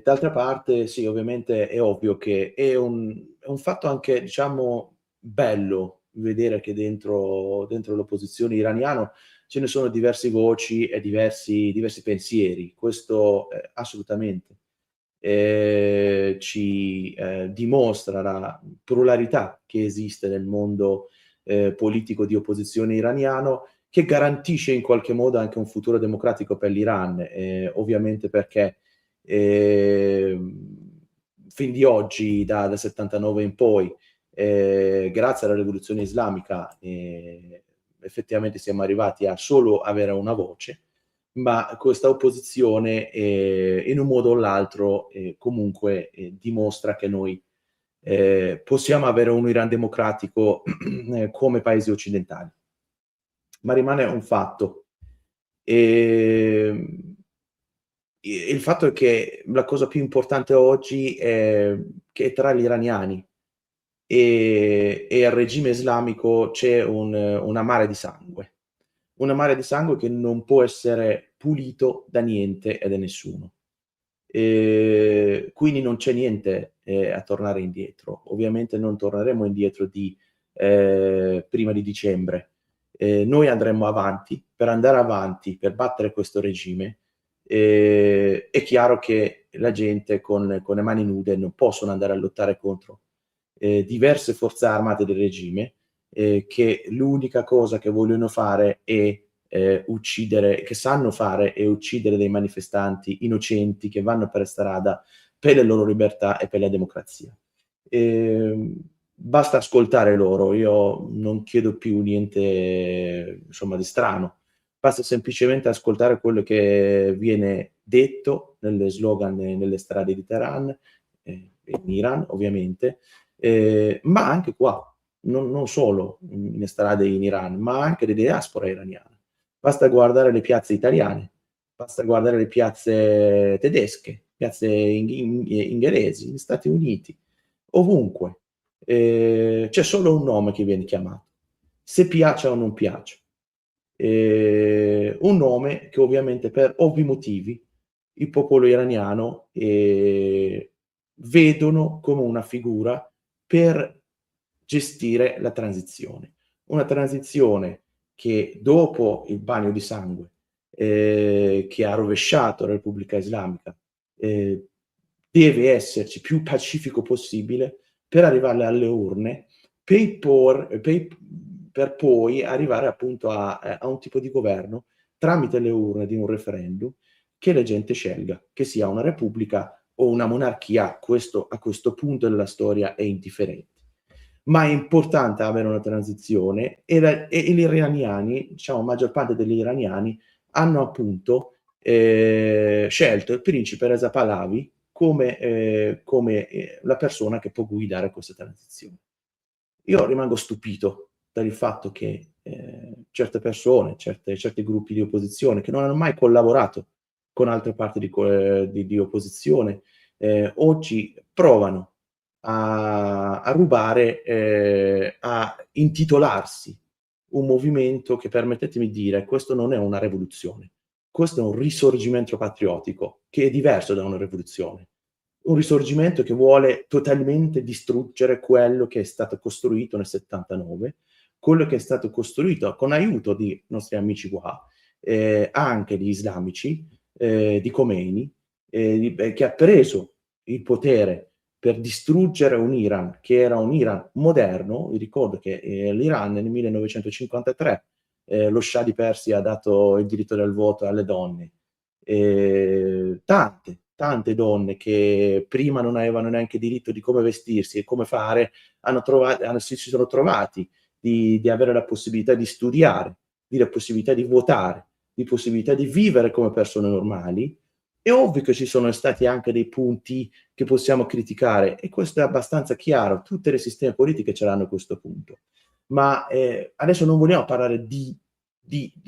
D'altra parte sì, ovviamente è ovvio che è un fatto anche, diciamo, bello vedere che dentro l'opposizione iraniana ce ne sono diverse voci e diversi pensieri. Questo assolutamente ci dimostra la pluralità che esiste nel mondo politico di opposizione iraniano, che garantisce in qualche modo anche un futuro democratico per l'Iran, ovviamente perché fin di oggi, da 79 in poi, grazie alla rivoluzione islamica, effettivamente siamo arrivati a solo avere una voce, ma questa opposizione in un modo o l'altro comunque dimostra che noi possiamo avere un Iran democratico come paesi occidentali. Ma rimane un fatto. Il fatto è che la cosa più importante oggi è che tra gli iraniani e il regime islamico c'è una mare di sangue. Una mare di sangue che non può essere pulito da niente e da nessuno. Quindi non c'è niente a tornare indietro. Ovviamente non torneremo indietro di prima di dicembre. Noi andremo avanti. Per andare avanti, per battere questo regime, è chiaro che la gente con le mani nude non possono andare a lottare contro diverse forze armate del regime, che l'unica cosa che vogliono fare è uccidere, che sanno fare è uccidere dei manifestanti innocenti che vanno per strada per le loro libertà e per la democrazia. Basta ascoltare loro, io non chiedo più niente insomma di strano, basta semplicemente ascoltare quello che viene detto nelle slogan nelle strade di Teheran, in Iran ovviamente, ma anche qua, non solo in strade in Iran, ma anche di diaspora iraniana. Basta guardare le piazze italiane, basta guardare le piazze tedesche, piazze inglesi, negli Stati Uniti, ovunque. C'è solo un nome che viene chiamato, se piace o non piace. Un nome che ovviamente per ovvi motivi il popolo iraniano vedono come una figura per gestire la transizione. Una transizione che dopo il bagno di sangue che ha rovesciato la Repubblica Islamica deve esserci più pacifico possibile per arrivare alle urne, per poi arrivare appunto a un tipo di governo tramite le urne di un referendum che la gente scelga, che sia una repubblica o una monarchia. Questo a questo punto della storia è indifferente. Ma è importante avere una transizione e gli iraniani, diciamo, la maggior parte degli iraniani hanno appunto scelto il principe Reza Pahlavi come la persona che può guidare questa transizione. Io rimango stupito dal fatto che certe persone, certi gruppi di opposizione che non hanno mai collaborato con altre parti di opposizione, oggi provano a rubare, a intitolarsi un movimento che, permettetemi di dire, questo non è una rivoluzione, questo è un risorgimento patriottico che è diverso da una rivoluzione. Un risorgimento che vuole totalmente distruggere quello che è stato costruito nel 79, quello che è stato costruito con aiuto di nostri amici qua, anche di islamici, di Khomeini, che ha preso il potere per distruggere un Iran che era un Iran moderno. Vi ricordo che l'Iran nel 1953 lo Shah di Persia ha dato il diritto del voto alle donne. Tante donne che prima non avevano neanche diritto di come vestirsi e come fare, si sono trovati di avere la possibilità di studiare, la possibilità di votare, la possibilità di vivere come persone normali. È ovvio che ci sono stati anche dei punti che possiamo criticare, e questo è abbastanza chiaro, tutte le sistemi politiche ce l'hanno a questo punto. ma adesso non vogliamo parlare di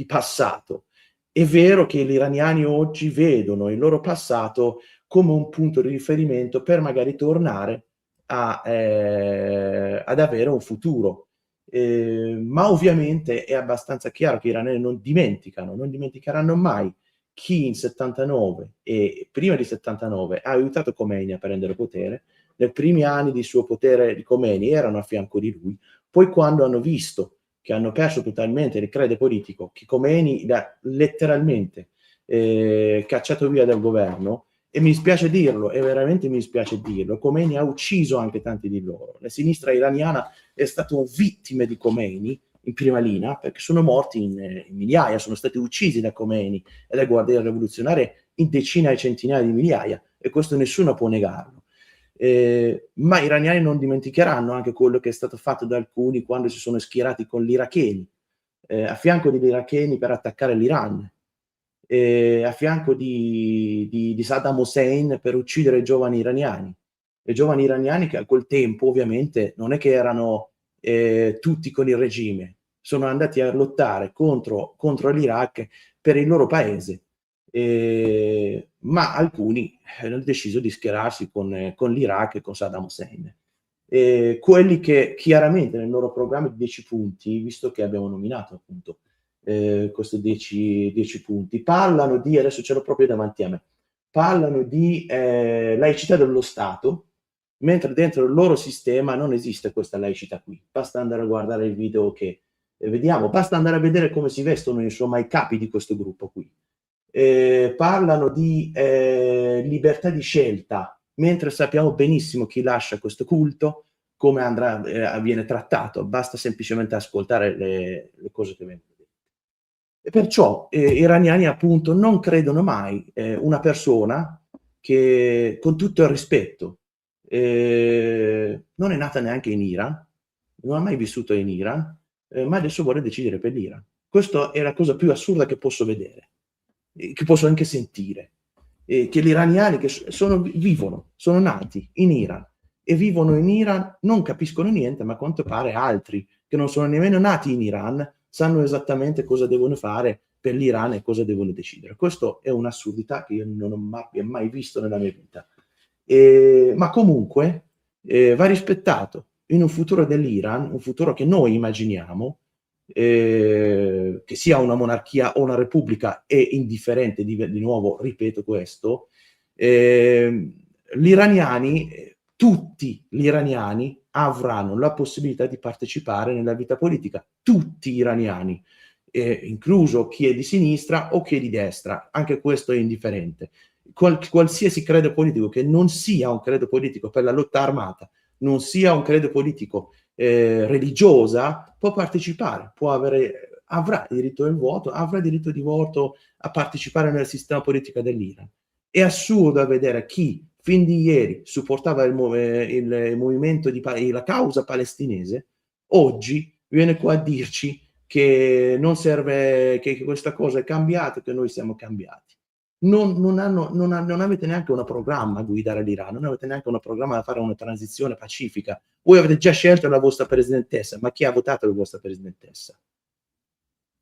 passato. È vero che gli iraniani oggi vedono il loro passato come un punto di riferimento per magari tornare ad avere un futuro. Ma ovviamente è abbastanza chiaro che gli iraniani non dimenticheranno mai chi in 79 e prima di 79 ha aiutato Khomeini a prendere potere. Nei primi anni di suo potere di Khomeini erano a fianco di lui, poi quando hanno visto che hanno perso totalmente il credo politico, che Khomeini l'ha letteralmente cacciato via dal governo, e mi dispiace dirlo, e veramente mi dispiace dirlo, Khomeini ha ucciso anche tanti di loro. La sinistra iraniana è stata vittima di Khomeini in prima linea, perché sono morti in migliaia, sono stati uccisi da Khomeini e dalle guardie rivoluzionarie in decine e centinaia di migliaia, e questo nessuno può negarlo. Ma gli iraniani non dimenticheranno anche quello che è stato fatto da alcuni quando si sono schierati con gli iracheni, a fianco degli iracheni per attaccare l'Iran, a fianco di Saddam Hussein per uccidere i giovani iraniani. I giovani iraniani che a quel tempo ovviamente non è che erano tutti con il regime, sono andati a lottare contro l'Iraq per il loro paese. Ma alcuni hanno deciso di schierarsi con l'Iraq e con Saddam Hussein. Quelli che chiaramente nel loro programma di 10 punti, visto che abbiamo nominato appunto questi 10 punti, parlano di, adesso ce l'ho proprio davanti a me, parlano di laicità dello Stato, mentre dentro il loro sistema non esiste questa laicità qui. Basta andare a guardare il video che vediamo, basta andare a vedere come si vestono insomma i capi di questo gruppo qui. Parlano di libertà di scelta, mentre sappiamo benissimo chi lascia questo culto, come viene trattato, basta semplicemente ascoltare le cose che vengono dette. E perciò gli iraniani appunto non credono mai una persona che, con tutto il rispetto, non è nata neanche in Iran, non ha mai vissuto in Iran, ma adesso vuole decidere per l'Iran. Questa è la cosa più assurda che posso vedere, che posso anche sentire, che gli iraniani che sono nati in Iran e vivono in Iran non capiscono niente, ma a quanto pare altri che non sono nemmeno nati in Iran sanno esattamente cosa devono fare per l'Iran e cosa devono decidere. Questo è un'assurdità che io non ho mai visto nella mia vita. Ma comunque va rispettato in un futuro dell'Iran, un futuro che noi immaginiamo, che sia una monarchia o una repubblica è indifferente, di nuovo ripeto questo, tutti gli iraniani avranno la possibilità di partecipare nella vita politica, tutti gli iraniani, incluso chi è di sinistra o chi è di destra, anche questo è indifferente. Qualsiasi credo politico che non sia un credo politico per la lotta armata, non sia un credo politico religiosa, può partecipare, avrà diritto al voto, avrà diritto di voto a partecipare nel sistema politico dell'Iran. È assurdo vedere chi fin di ieri supportava il movimento la causa palestinese, oggi viene qua a dirci che non serve, che questa cosa è cambiata, che noi siamo cambiati. Non avete neanche un programma a guidare l'Iran, non avete neanche un programma da fare una transizione pacifica. Voi avete già scelto la vostra presidentessa, ma chi ha votato la vostra presidentessa?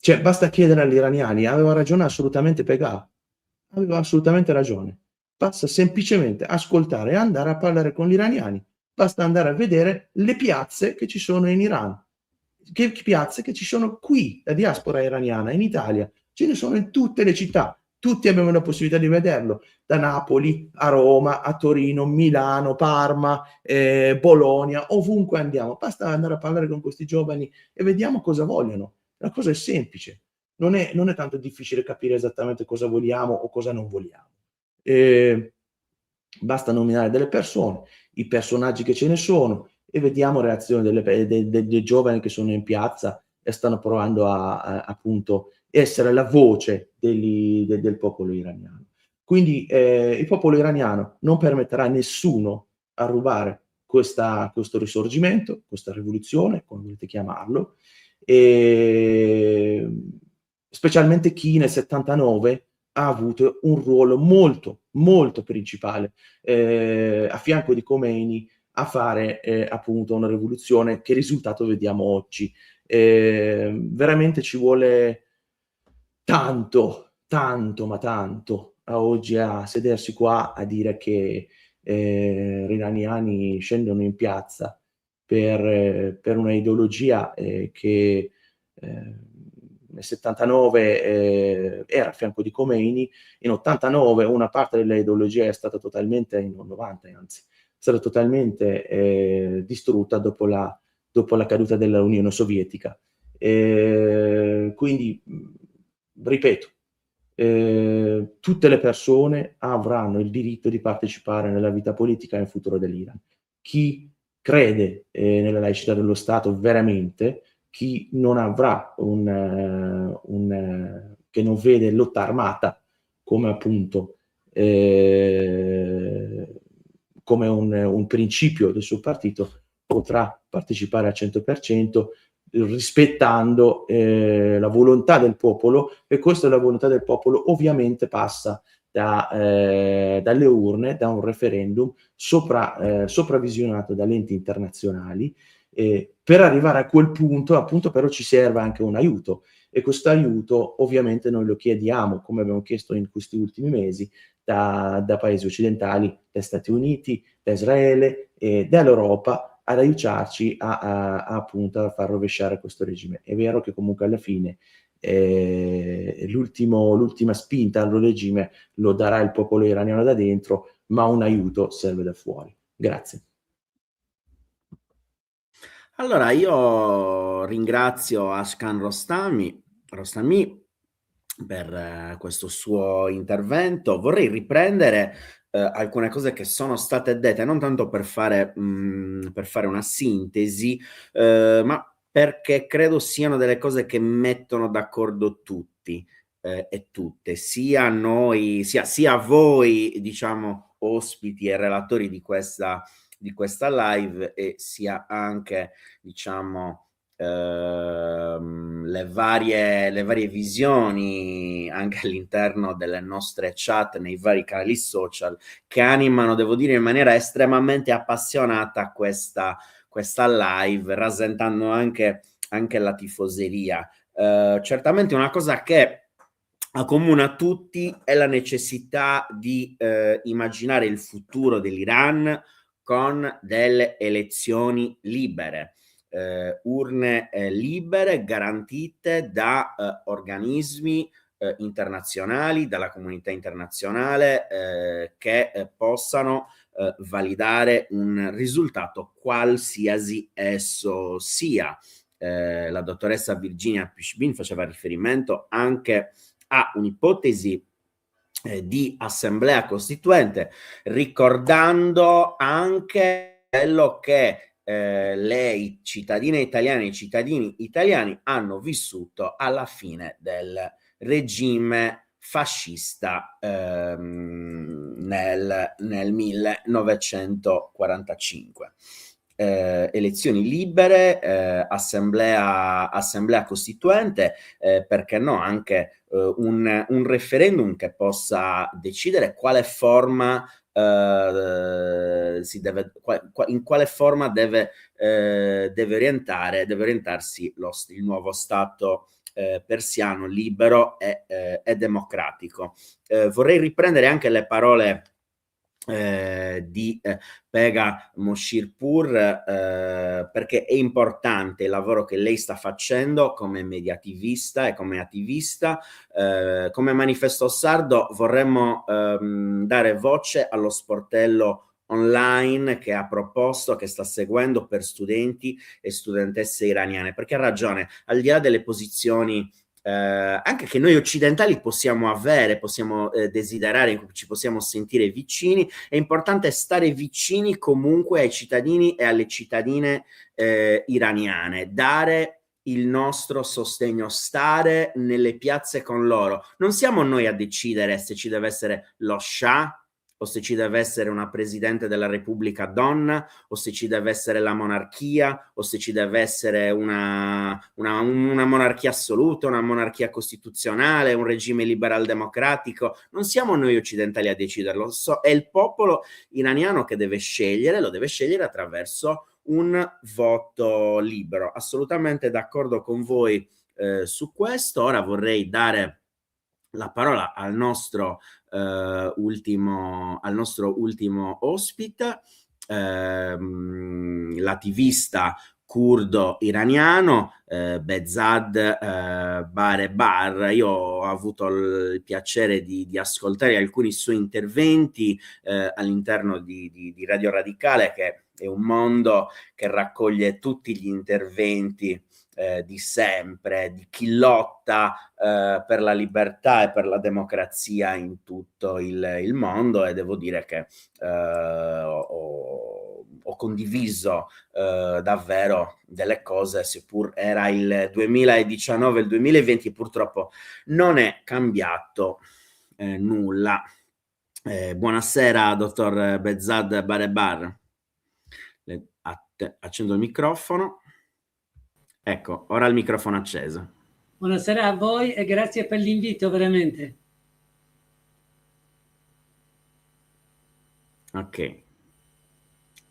Cioè, basta chiedere agli iraniani, aveva ragione assolutamente Pegah, aveva assolutamente ragione. Basta semplicemente ascoltare e andare a parlare con gli iraniani, basta andare a vedere le piazze che ci sono in Iran, che piazze che ci sono qui, la diaspora iraniana, in Italia, ce ne sono in tutte le città. Tutti abbiamo la possibilità di vederlo, da Napoli a Roma, a Torino, Milano, Parma, Bologna, ovunque andiamo. Basta andare a parlare con questi giovani e vediamo cosa vogliono. La cosa è semplice, non è tanto difficile capire esattamente cosa vogliamo o cosa non vogliamo. Basta nominare delle persone, i personaggi che ce ne sono, e vediamo reazioni dei giovani che sono in piazza e stanno provando a appunto essere la voce del popolo iraniano. Quindi il popolo iraniano non permetterà a nessuno a rubare questo risorgimento, questa rivoluzione, come volete chiamarlo, e specialmente chi nel 79 ha avuto un ruolo molto, molto principale a fianco di Khomeini, a fare appunto una rivoluzione. Che risultato vediamo oggi? Veramente ci vuole tanto, ma tanto a oggi a sedersi qua a dire che gli iraniani scendono in piazza per una ideologia che nel 79 era a fianco di Khomeini, in 89 una parte dell'ideologia è stata totalmente, in 90 anzi, è stata totalmente distrutta dopo la caduta dell'Unione Sovietica. Quindi, ripeto, tutte le persone avranno il diritto di partecipare nella vita politica e nel futuro dell'Iran. Chi crede nella laicità dello Stato veramente, chi non avrà che non vede lotta armata come appunto come un principio del suo partito, potrà partecipare al 100%, rispettando la volontà del popolo, e questa è la volontà del popolo, ovviamente passa dalle urne, da un referendum sopravvisionato dalle enti internazionali. Per arrivare a quel punto, appunto, però ci serve anche un aiuto, e questo aiuto ovviamente noi lo chiediamo, come abbiamo chiesto in questi ultimi mesi, da paesi occidentali, da Stati Uniti, da Israele e dall'Europa, ad aiutarci appunto a far rovesciare questo regime. È vero che comunque alla fine l'ultima spinta al regime lo darà il popolo iraniano da dentro, ma un aiuto serve da fuori. Grazie. Allora, io ringrazio Ashkan Rostami per questo suo intervento. Vorrei riprendere alcune cose che sono state dette, non tanto per fare una sintesi, ma perché credo siano delle cose che mettono d'accordo tutti e tutte, sia noi, sia voi, diciamo, ospiti e relatori di questa live, e sia anche, diciamo, le varie visioni anche all'interno delle nostre chat, nei vari canali social, che animano, devo dire, in maniera estremamente appassionata questa live, rasentando anche la tifoseria. Certamente una cosa che accomuna tutti è la necessità di immaginare il futuro dell'Iran con delle elezioni libere, urne libere, garantite da organismi internazionali, dalla comunità internazionale, che possano validare un risultato qualsiasi esso sia. La dottoressa Virginia Pishbin faceva riferimento anche a un'ipotesi di assemblea costituente, ricordando anche quello che le cittadine italiane e i cittadini italiani hanno vissuto alla fine del regime fascista nel 1945. Elezioni libere, assemblea costituente, perché no, anche un referendum che possa decidere quale forma in quale forma deve orientarsi il nuovo Stato persiano, libero e democratico. Vorrei riprendere anche le parole di Pegah Moshirpour, perché è importante il lavoro che lei sta facendo come mediativista e come attivista. Come Manifesto Sardo vorremmo dare voce allo sportello online che ha proposto, che sta seguendo per studenti e studentesse iraniane, perché ha ragione, al di là delle posizioni anche che noi occidentali possiamo avere, possiamo desiderare, in cui ci possiamo sentire vicini, è importante stare vicini comunque ai cittadini e alle cittadine iraniane, dare il nostro sostegno, stare nelle piazze con loro. Non siamo noi a decidere se ci deve essere lo Shah o se ci deve essere una Presidente della Repubblica donna, o se ci deve essere la monarchia, o se ci deve essere una monarchia assoluta, una monarchia costituzionale, un regime liberal democratico. Non siamo noi occidentali a deciderlo, è il popolo iraniano che deve scegliere, lo deve scegliere attraverso un voto libero. Assolutamente d'accordo con voi su questo. Ora vorrei dare la parola al nostro ultimo ospite, l'attivista curdo iraniano Behzad Barebar. Io ho avuto il piacere di ascoltare alcuni suoi interventi all'interno di Radio Radicale, che è un mondo che raccoglie tutti gli interventi di sempre, di chi lotta per la libertà e per la democrazia in tutto il mondo, e devo dire che ho condiviso davvero delle cose, seppur era il 2019, il 2020 purtroppo non è cambiato nulla. Buonasera, dottor Behzad Barebar. Accendo il microfono. Ecco, ora il microfono acceso. Buonasera a voi e grazie per l'invito, veramente. Ok.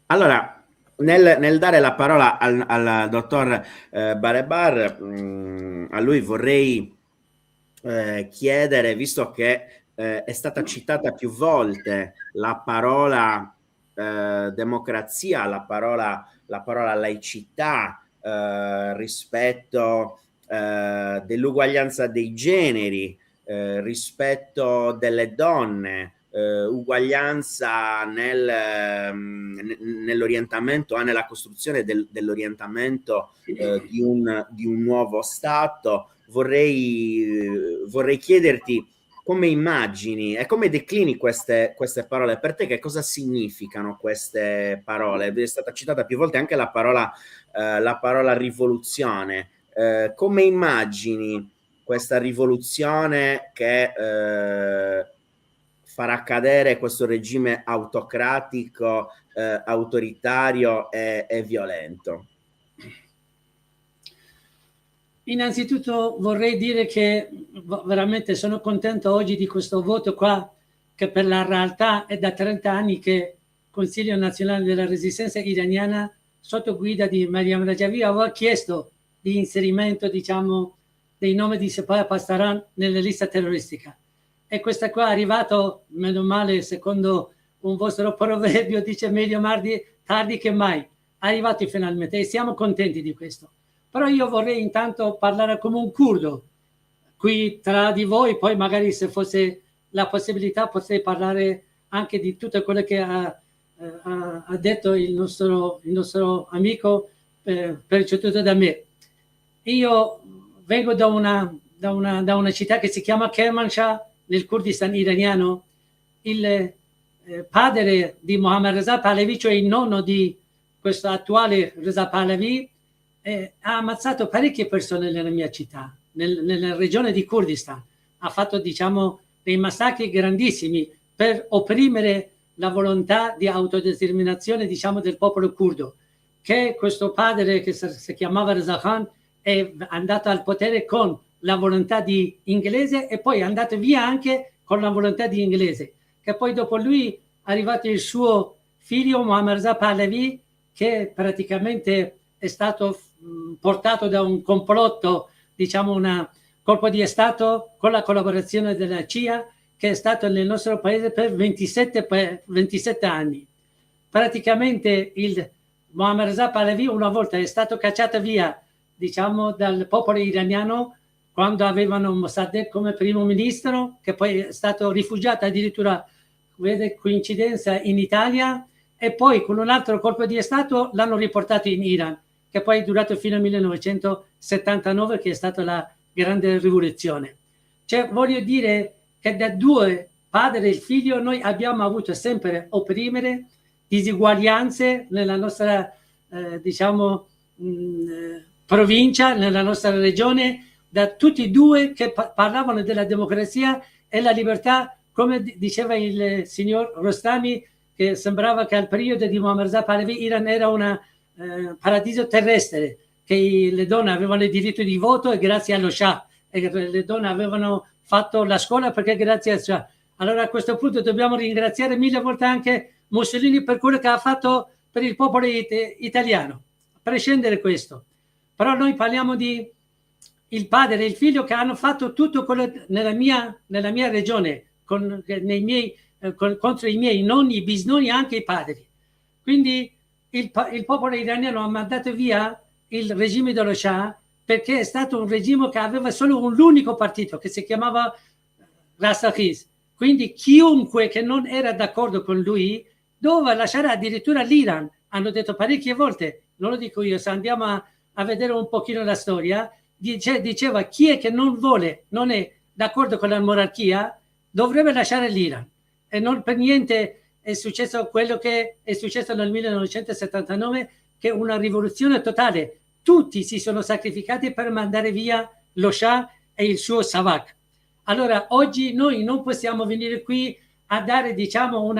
Allora, nel dare la parola al dottor Barebar, a lui vorrei chiedere, visto che è stata citata più volte la parola democrazia, la parola laicità, rispetto dell'uguaglianza dei generi, rispetto delle donne, uguaglianza nell'orientamento, nella costruzione dell'orientamento di un nuovo Stato. Vorrei chiederti come immagini e come declini queste parole. Per te che cosa significano queste parole? È stata citata più volte anche la parola rivoluzione. Come immagini questa rivoluzione che farà cadere questo regime autocratico, autoritario e violento? Innanzitutto vorrei dire che veramente sono contento oggi di questo voto qua, che per la realtà è da 30 anni che il Consiglio Nazionale della Resistenza Iraniana, sotto guida di Mariam Rajavi, aveva chiesto di inserimento, diciamo, dei nomi di Sepah Pasdaran nella lista terroristica. E questa qua è arrivato, meno male, secondo un vostro proverbio, dice meglio tardi che mai. È arrivato finalmente e siamo contenti di questo. Però io vorrei intanto parlare come un curdo qui tra di voi, poi magari se fosse la possibilità potrei parlare anche di tutto quello che ha detto il nostro amico preceduto da me. Io vengo da una città che si chiama Kermanshah nel Kurdistan iraniano. Il padre di Mohammad Reza Pahlavi, cioè il nonno di questo attuale Reza Pahlavi, ha ammazzato parecchie persone nella mia città, nella regione di Kurdistan. Ha fatto, diciamo, dei massacri grandissimi per opprimere la volontà di autodeterminazione, diciamo, del popolo curdo. Che questo padre, che si chiamava Reza Khan, è andato al potere con la volontà di inglese e poi è andato via anche con la volontà di inglese. Che poi dopo lui è arrivato il suo figlio Mohammad Reza Pahlavi, che praticamente è stato portato da un complotto, diciamo un colpo di Stato con la collaborazione della CIA, che è stato nel nostro paese per 27 anni. Praticamente il Mohammad Reza Pahlavi una volta è stato cacciato via, diciamo, dal popolo iraniano quando avevano Mossadegh come primo ministro, che poi è stato rifugiato addirittura, vede coincidenza, in Italia, e poi con un altro colpo di Stato l'hanno riportato in Iran, che poi è durato fino al 1979, che è stata la grande rivoluzione. Cioè, voglio dire che da due, padre e figlio, noi abbiamo avuto sempre opprimere, disuguaglianze nella nostra, diciamo, provincia, nella nostra regione, da tutti e due che parlavano della democrazia e la libertà come diceva il signor Rostami, che sembrava che al periodo di Muammar Reza Pahlavi Iran era un paradiso terrestre, che le donne avevano il diritto di voto e grazie allo Shah, e le donne avevano fatto la scuola perché grazie al Shah. Allora a questo punto dobbiamo ringraziare 1000 volte anche Mussolini per quello che ha fatto per il popolo italiano, a prescindere questo. Però noi parliamo di il padre e il figlio che hanno fatto tutto quello nella mia regione, contro i miei nonni, bisnonni, anche i padri. Quindi il popolo iraniano ha mandato via il regime dello Shah perché è stato un regime che aveva solo un unico partito che si chiamava Rastakhiz. Quindi chiunque che non era d'accordo con lui doveva lasciare addirittura l'Iran. Hanno detto parecchie volte, non lo dico io, se andiamo a vedere un pochino la storia, diceva chi è che non è d'accordo con la monarchia dovrebbe lasciare l'Iran. E non per niente è successo quello che è successo nel 1979, che è una rivoluzione totale. Tutti si sono sacrificati per mandare via lo Shah e il suo Savak. Allora oggi noi non possiamo venire qui a dare, diciamo,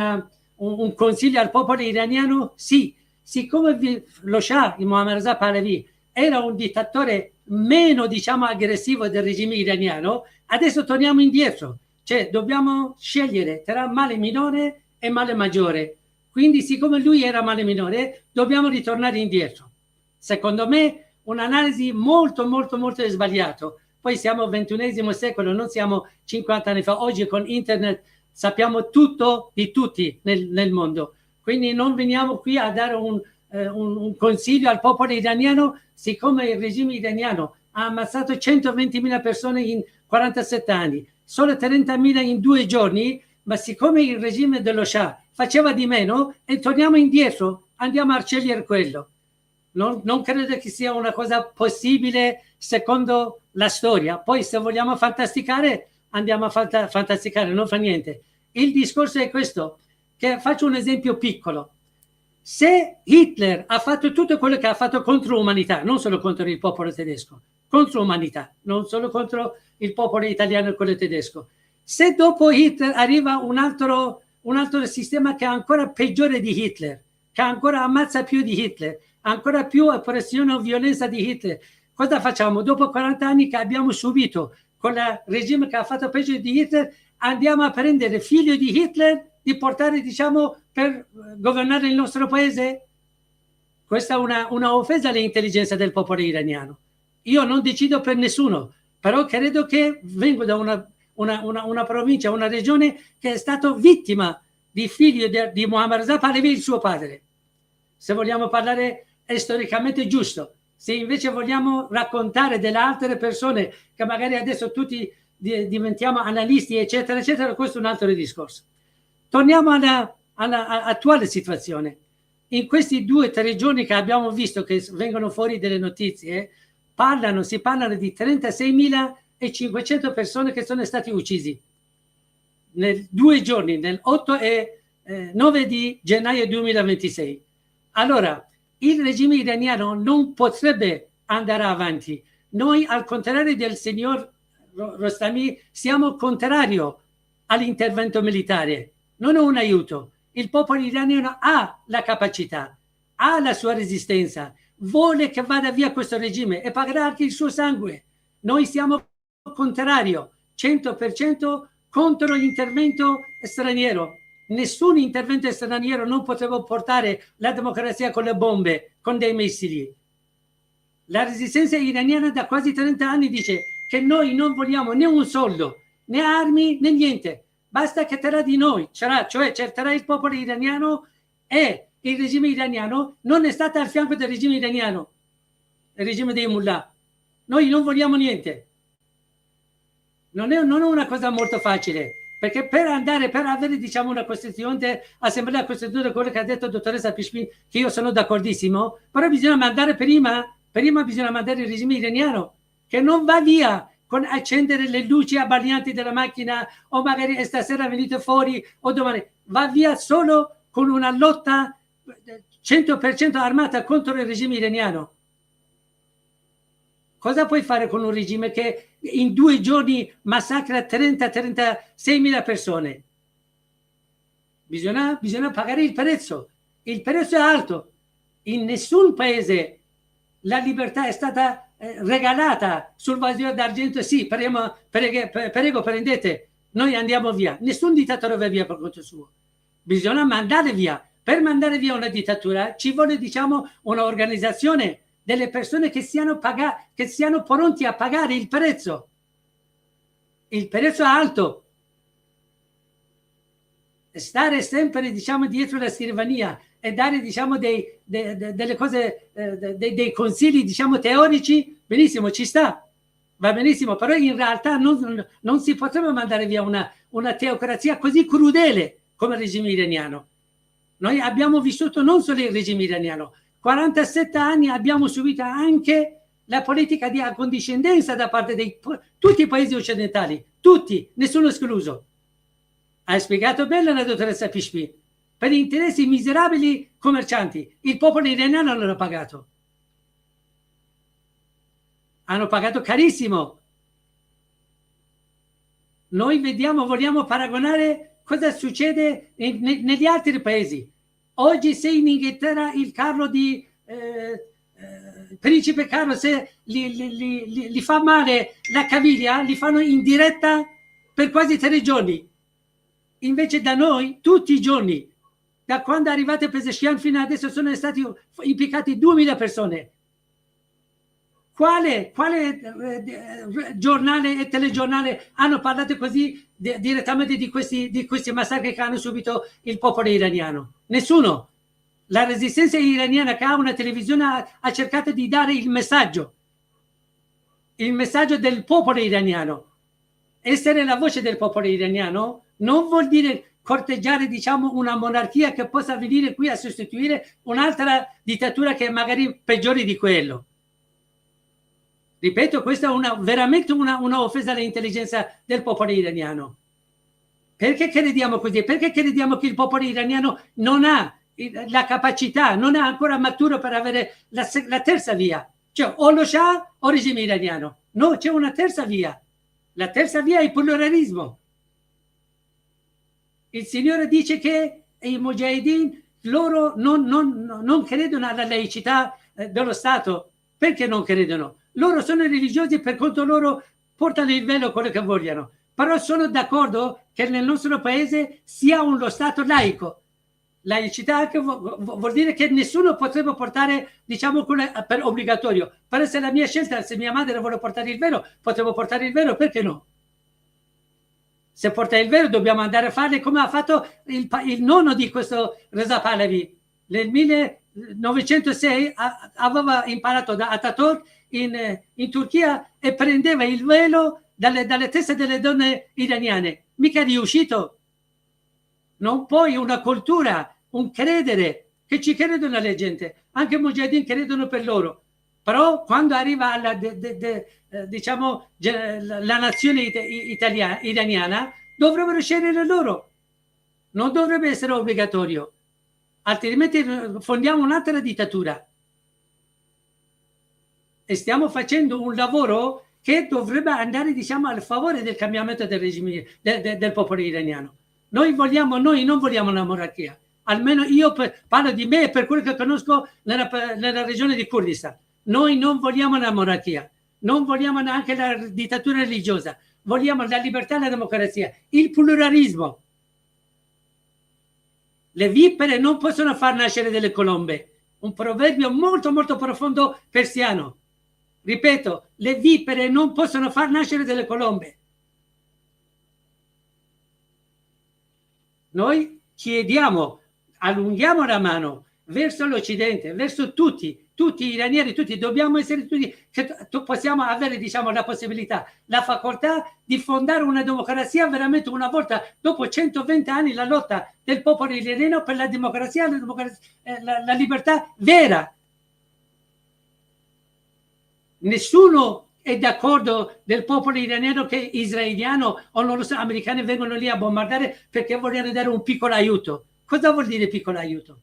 un consiglio al popolo iraniano. Sì, siccome lo Shah, il Muammar Reza Pahlavi, era un dittatore meno, diciamo, aggressivo del regime iraniano, adesso torniamo indietro. Cioè dobbiamo scegliere tra male minore e male maggiore. Quindi siccome lui era male minore, dobbiamo ritornare indietro. Secondo me un'analisi molto molto molto sbagliata. Poi siamo al XXI secolo, non siamo 50 anni fa. Oggi con internet sappiamo tutto di tutti nel mondo. Quindi non veniamo qui a dare un consiglio al popolo iraniano, siccome il regime iraniano ha ammazzato 120.000 persone in 47 anni, solo 30.000 in 2 giorni, ma siccome il regime dello Shah faceva di meno e torniamo indietro, andiamo a scegliere quello. Non credo che sia una cosa possibile secondo la storia. Poi se vogliamo fantasticare, andiamo a fantasticare, non fa niente. Il discorso è questo, che faccio un esempio piccolo. Se Hitler ha fatto tutto quello che ha fatto contro l'umanità, non solo contro il popolo tedesco, contro l'umanità, non solo contro il popolo italiano e quello tedesco, se dopo Hitler arriva un altro sistema che è ancora peggiore di Hitler, che ancora ammazza più di Hitler, ancora più oppressione o violenza di Hitler, cosa facciamo? Dopo 40 anni che abbiamo subito con il regime che ha fatto peggio di Hitler, andiamo a prendere figlio di Hitler di portare, diciamo, per governare il nostro paese? Questa è una offesa all'intelligenza del popolo iraniano. Io non decido per nessuno, però credo che vengo da una provincia, una regione che è stata vittima di figlio di Muammar Reza Pahlavi, il suo padre. Se vogliamo parlare è storicamente giusto. Se invece vogliamo raccontare delle altre persone che magari adesso tutti diventiamo analisti, eccetera, eccetera, questo è un altro discorso. Torniamo all'attuale situazione. In questi 2 o 3 giorni che abbiamo visto che vengono fuori delle notizie, si parlano di 36.500 persone che sono stati uccisi nei 2 giorni, nel 8 e 9 di gennaio 2026. Allora, il regime iraniano non potrebbe andare avanti. Noi, al contrario del signor Rostami, siamo contrario all'intervento militare. Non è un aiuto. Il popolo iraniano ha la capacità, ha la sua resistenza, vuole che vada via questo regime e pagherà anche il suo sangue. Noi siamo contrario, 100% contro l'intervento straniero. Nessun intervento straniero non poteva portare la democrazia con le bombe, con dei missili. La resistenza iraniana da quasi 30 anni dice che noi non vogliamo né un soldo, né armi, né niente. Basta che terrà di noi, cioè terrà il popolo iraniano, e il regime iraniano non è stato al fianco del regime iraniano, il regime dei mullah. Noi non vogliamo niente. Non è una cosa molto facile, perché per avere, diciamo, una Costituente, assemblea costituente, quello che ha detto dottoressa Pishpin, che io sono d'accordissimo, però bisogna mandare prima bisogna mandare il regime iraniano, che non va via con accendere le luci abbaglianti della macchina, o magari stasera venite fuori o domani, va via solo con una lotta 100% armata contro il regime iraniano. Cosa puoi fare con un regime che in 2 giorni massacra 30-36.000 persone? bisogna pagare il prezzo. Il prezzo è alto. In nessun paese la libertà è stata regalata sul vaso d'argento. Sì, prego, prendete, noi andiamo via. Nessun dittatore va via per conto suo. Bisogna mandare via. Per mandare via una dittatura ci vuole, diciamo, un'organizzazione delle persone che siano pronti a pagare il prezzo. Il prezzo è alto. Stare sempre, diciamo, dietro la scrivania e dare, diciamo, delle cose, dei consigli, diciamo, teorici, benissimo, ci sta, va benissimo, però in realtà non si potrebbe mandare via una teocrazia così crudele come il regime iraniano. Noi abbiamo vissuto non solo il regime iraniano, 47 anni abbiamo subito anche la politica di accondiscendenza da parte di tutti i paesi occidentali, tutti, nessuno escluso. Ha spiegato bene la dottoressa Pishpi. Per interessi miserabili commercianti, il popolo iraniano non l'ha pagato. Hanno pagato carissimo. Noi vogliamo paragonare cosa succede negli altri paesi. Oggi se in Inghilterra il Carlo di Principe Carlo, se li fa male la caviglia, li fanno in diretta per quasi 3 giorni. Invece da noi, tutti i giorni, da quando è arrivato Pezeshkian fino adesso, sono stati impiccati 2000 persone. Quale giornale e telegiornale hanno parlato così direttamente di questi massacri che hanno subito il popolo iraniano? Nessuno. La resistenza iraniana, che ha una televisione, ha cercato di dare il messaggio del popolo iraniano. Essere la voce del popolo iraniano non vuol dire corteggiare, diciamo, una monarchia che possa venire qui a sostituire un'altra dittatura che è magari peggiore di quello. Ripeto, questa è veramente una offesa all'intelligenza del popolo iraniano. Perché crediamo così? Perché crediamo che il popolo iraniano non ha la capacità, non è ancora maturo per avere la terza via. Cioè o lo Shah o regime iraniano. No, c'è una terza via. La terza via è il pluralismo. Il Signore dice che i Mujahideen, loro non credono alla laicità dello Stato. Perché non credono? Loro sono religiosi, per conto loro portano il velo, quello che vogliono. Però sono d'accordo che nel nostro paese sia uno Stato laico. Laicità che vuol dire che nessuno potrebbe portare, diciamo, per obbligatorio. Però se la mia scelta, se mia madre vuole portare il velo, potremmo portare il velo, perché no? Se porta il velo dobbiamo andare a fare come ha fatto il nonno di questo Reza Pahlavi. Nel 1906 aveva imparato da Atatürk in Turchia e prendeva il velo dalle teste delle donne iraniane. Mica è riuscito. Non puoi una cultura, un credere, che ci credono le gente. Anche i Mujahideen credono per loro. Però quando arriva alla diciamo, la nazione iraniana, dovrebbero scegliere loro. Non dovrebbe essere obbligatorio. Altrimenti fondiamo un'altra dittatura. E stiamo facendo un lavoro che dovrebbe andare, diciamo, al favore del cambiamento del regime del popolo iraniano. Noi non vogliamo una monarchia. Almeno io parlo di me e per quello che conosco nella regione di Kurdistan. Noi non vogliamo una monarchia, non vogliamo neanche la dittatura religiosa, vogliamo la libertà e la democrazia, il pluralismo. Le vipere non possono far nascere delle colombe. Un proverbio molto molto profondo persiano. Ripeto, le vipere non possono far nascere delle colombe. Noi chiediamo, allunghiamo la mano verso l'Occidente, verso tutti gli iraniani, tutti, dobbiamo essere tutti, che possiamo avere, diciamo, la possibilità, la facoltà di fondare una democrazia veramente una volta, dopo 120 anni, la lotta del popolo iraniano per la democrazia, la libertà vera. Nessuno è d'accordo del popolo iraniano che israeliano o non lo so, americani vengono lì a bombardare perché vogliono dare un piccolo aiuto. Cosa vuol dire piccolo aiuto?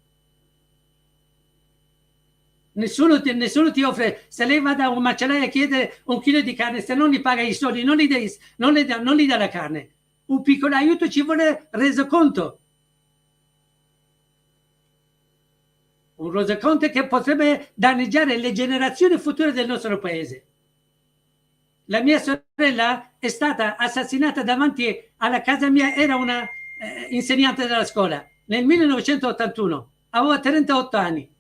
Nessuno ti offre, se lei va da un macellaio a chiedere un chilo di carne, se non gli paga i soldi, non gli dà la carne. Un piccolo aiuto ci vuole resoconto. un Rosaconte che potrebbe danneggiare le generazioni future del nostro paese. La mia sorella è stata assassinata davanti alla casa mia, era una insegnante della scuola, nel 1981, aveva 38 anni,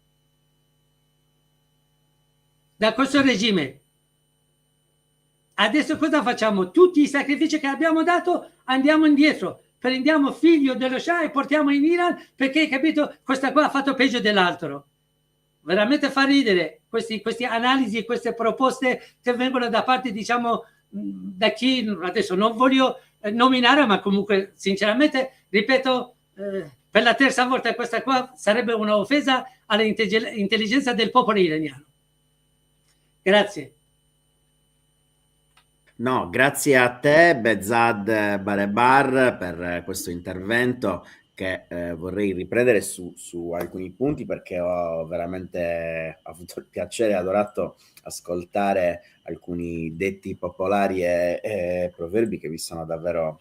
da questo regime. Adesso cosa facciamo? Tutti i sacrifici che abbiamo dato andiamo indietro, prendiamo figlio dello Shah e portiamo in Iran perché, capito, questa qua ha fatto peggio dell'altro. Veramente fa ridere queste analisi, queste proposte che vengono da parte, diciamo, da chi, adesso non voglio nominare, ma comunque sinceramente, ripeto, per la terza volta questa qua sarebbe un'offesa all'intelligenza del popolo iraniano. Grazie. No, grazie a te, Behzad Barebar, per questo intervento che vorrei riprendere su alcuni punti, perché ho veramente avuto il piacere e adorato ascoltare alcuni detti popolari e proverbi che mi sono davvero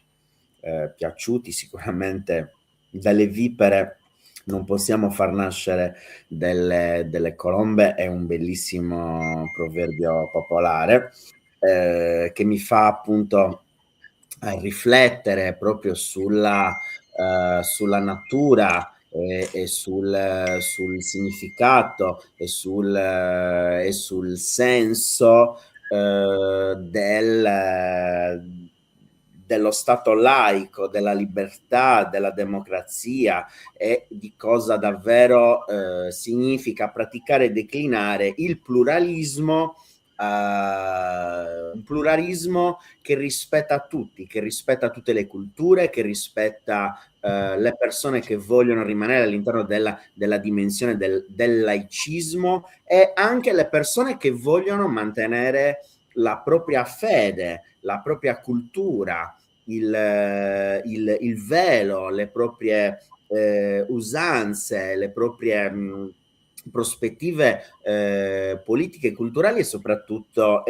piaciuti. Sicuramente dalle vipere non possiamo far nascere delle colombe, è un bellissimo proverbio popolare che mi fa appunto riflettere proprio sulla natura e sul significato e sul senso dello Stato laico, della libertà, della democrazia e di cosa davvero significa praticare e declinare il pluralismo, un pluralismo che rispetta tutti, che rispetta tutte le culture, che rispetta le persone che vogliono rimanere all'interno della dimensione del laicismo, e anche le persone che vogliono mantenere la propria fede, la propria cultura, il velo, le proprie usanze, le proprie prospettive politiche, culturali e soprattutto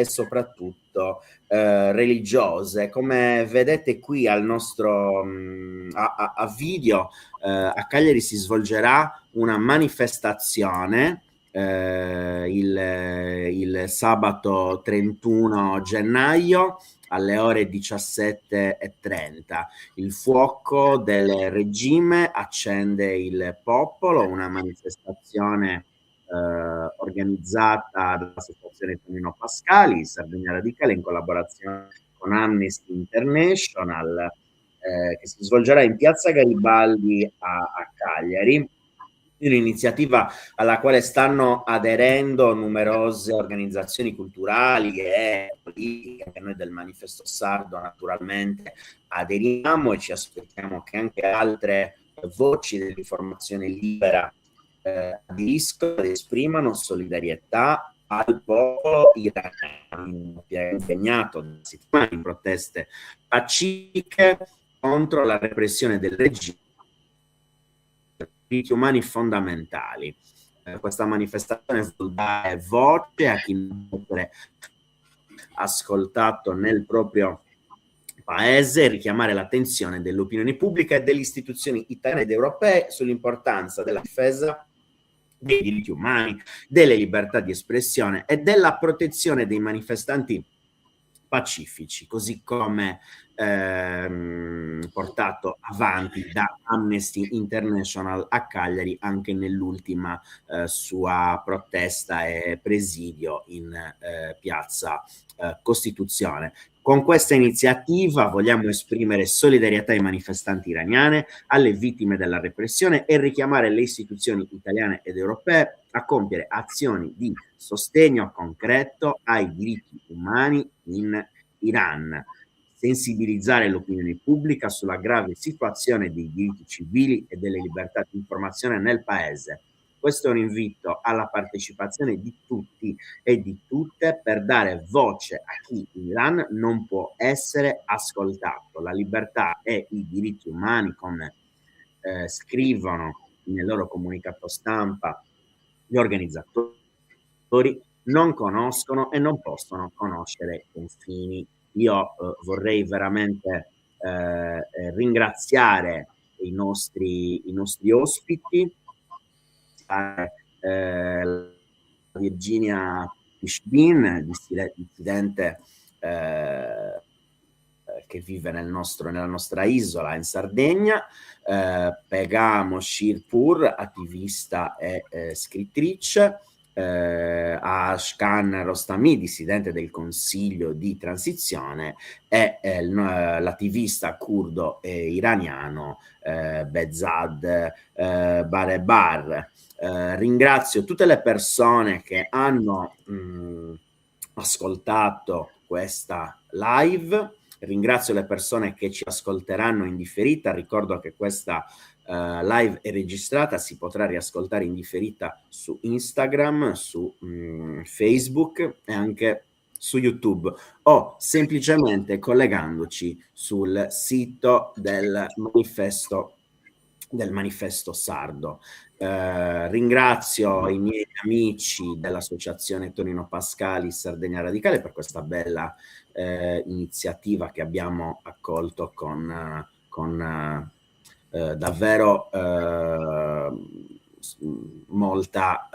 religiose. Come vedete qui al nostro a video, a Cagliari si svolgerà una manifestazione il sabato 31 gennaio alle ore 17:30. Il fuoco del regime accende il popolo, una manifestazione organizzata dall'associazione Tonino Pascali, Sardegna Radicale, in collaborazione con Amnesty International, che si svolgerà in Piazza Garibaldi a Cagliari. Un'iniziativa alla quale stanno aderendo numerose organizzazioni culturali e politiche, che noi del Manifesto Sardo naturalmente aderiamo, e ci aspettiamo che anche altre voci dell'informazione libera aderiscano ed esprimano solidarietà al popolo iraniano, impegnato da settimane in proteste pacifiche contro la repressione del regime, diritti umani fondamentali. Questa manifestazione vuol dare voce a chi non può essere ascoltato nel proprio paese, richiamare l'attenzione dell'opinione pubblica e delle istituzioni italiane ed europee sull'importanza della difesa dei diritti umani, delle libertà di espressione e della protezione dei manifestanti pacifici, così come portato avanti da Amnesty International a Cagliari anche nell'ultima sua protesta e presidio in piazza Costituzione. Con questa iniziativa vogliamo esprimere solidarietà ai manifestanti iraniane, alle vittime della repressione, e richiamare le istituzioni italiane ed europee a compiere azioni di sostegno concreto ai diritti umani in Iran, sensibilizzare l'opinione pubblica sulla grave situazione dei diritti civili e delle libertà di informazione nel paese. Questo è un invito alla partecipazione di tutti e di tutte per dare voce a chi in Iran non può essere ascoltato. La libertà e i diritti umani, come scrivono nel loro comunicato stampa gli organizzatori, non conoscono e non possono conoscere confini. Io vorrei veramente ringraziare i nostri ospiti, Virginia Fishbein, dissidente che vive nella nostra isola in Sardegna, Pegam Shirpur, attivista e scrittrice, Ashkan Rostami, dissidente del Consiglio di Transizione, e l'attivista curdo e iraniano Behzad Barebar. Ringrazio tutte le persone che hanno ascoltato questa live, ringrazio le persone che ci ascolteranno in differita. Ricordo che questa live è registrata, si potrà riascoltare in differita su Instagram, su Facebook e anche su YouTube, o semplicemente collegandoci sul sito del manifesto sardo. Ringrazio i miei amici dell'associazione Tonino Pascali Sardegna Radicale per questa bella iniziativa che abbiamo accolto con davvero molta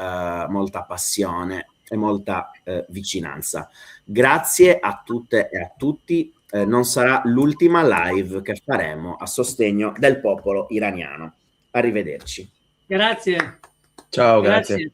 passione e molta vicinanza. Grazie a tutte e a tutti. Non sarà l'ultima live che faremo a sostegno del popolo iraniano. Arrivederci. Grazie. Ciao, grazie.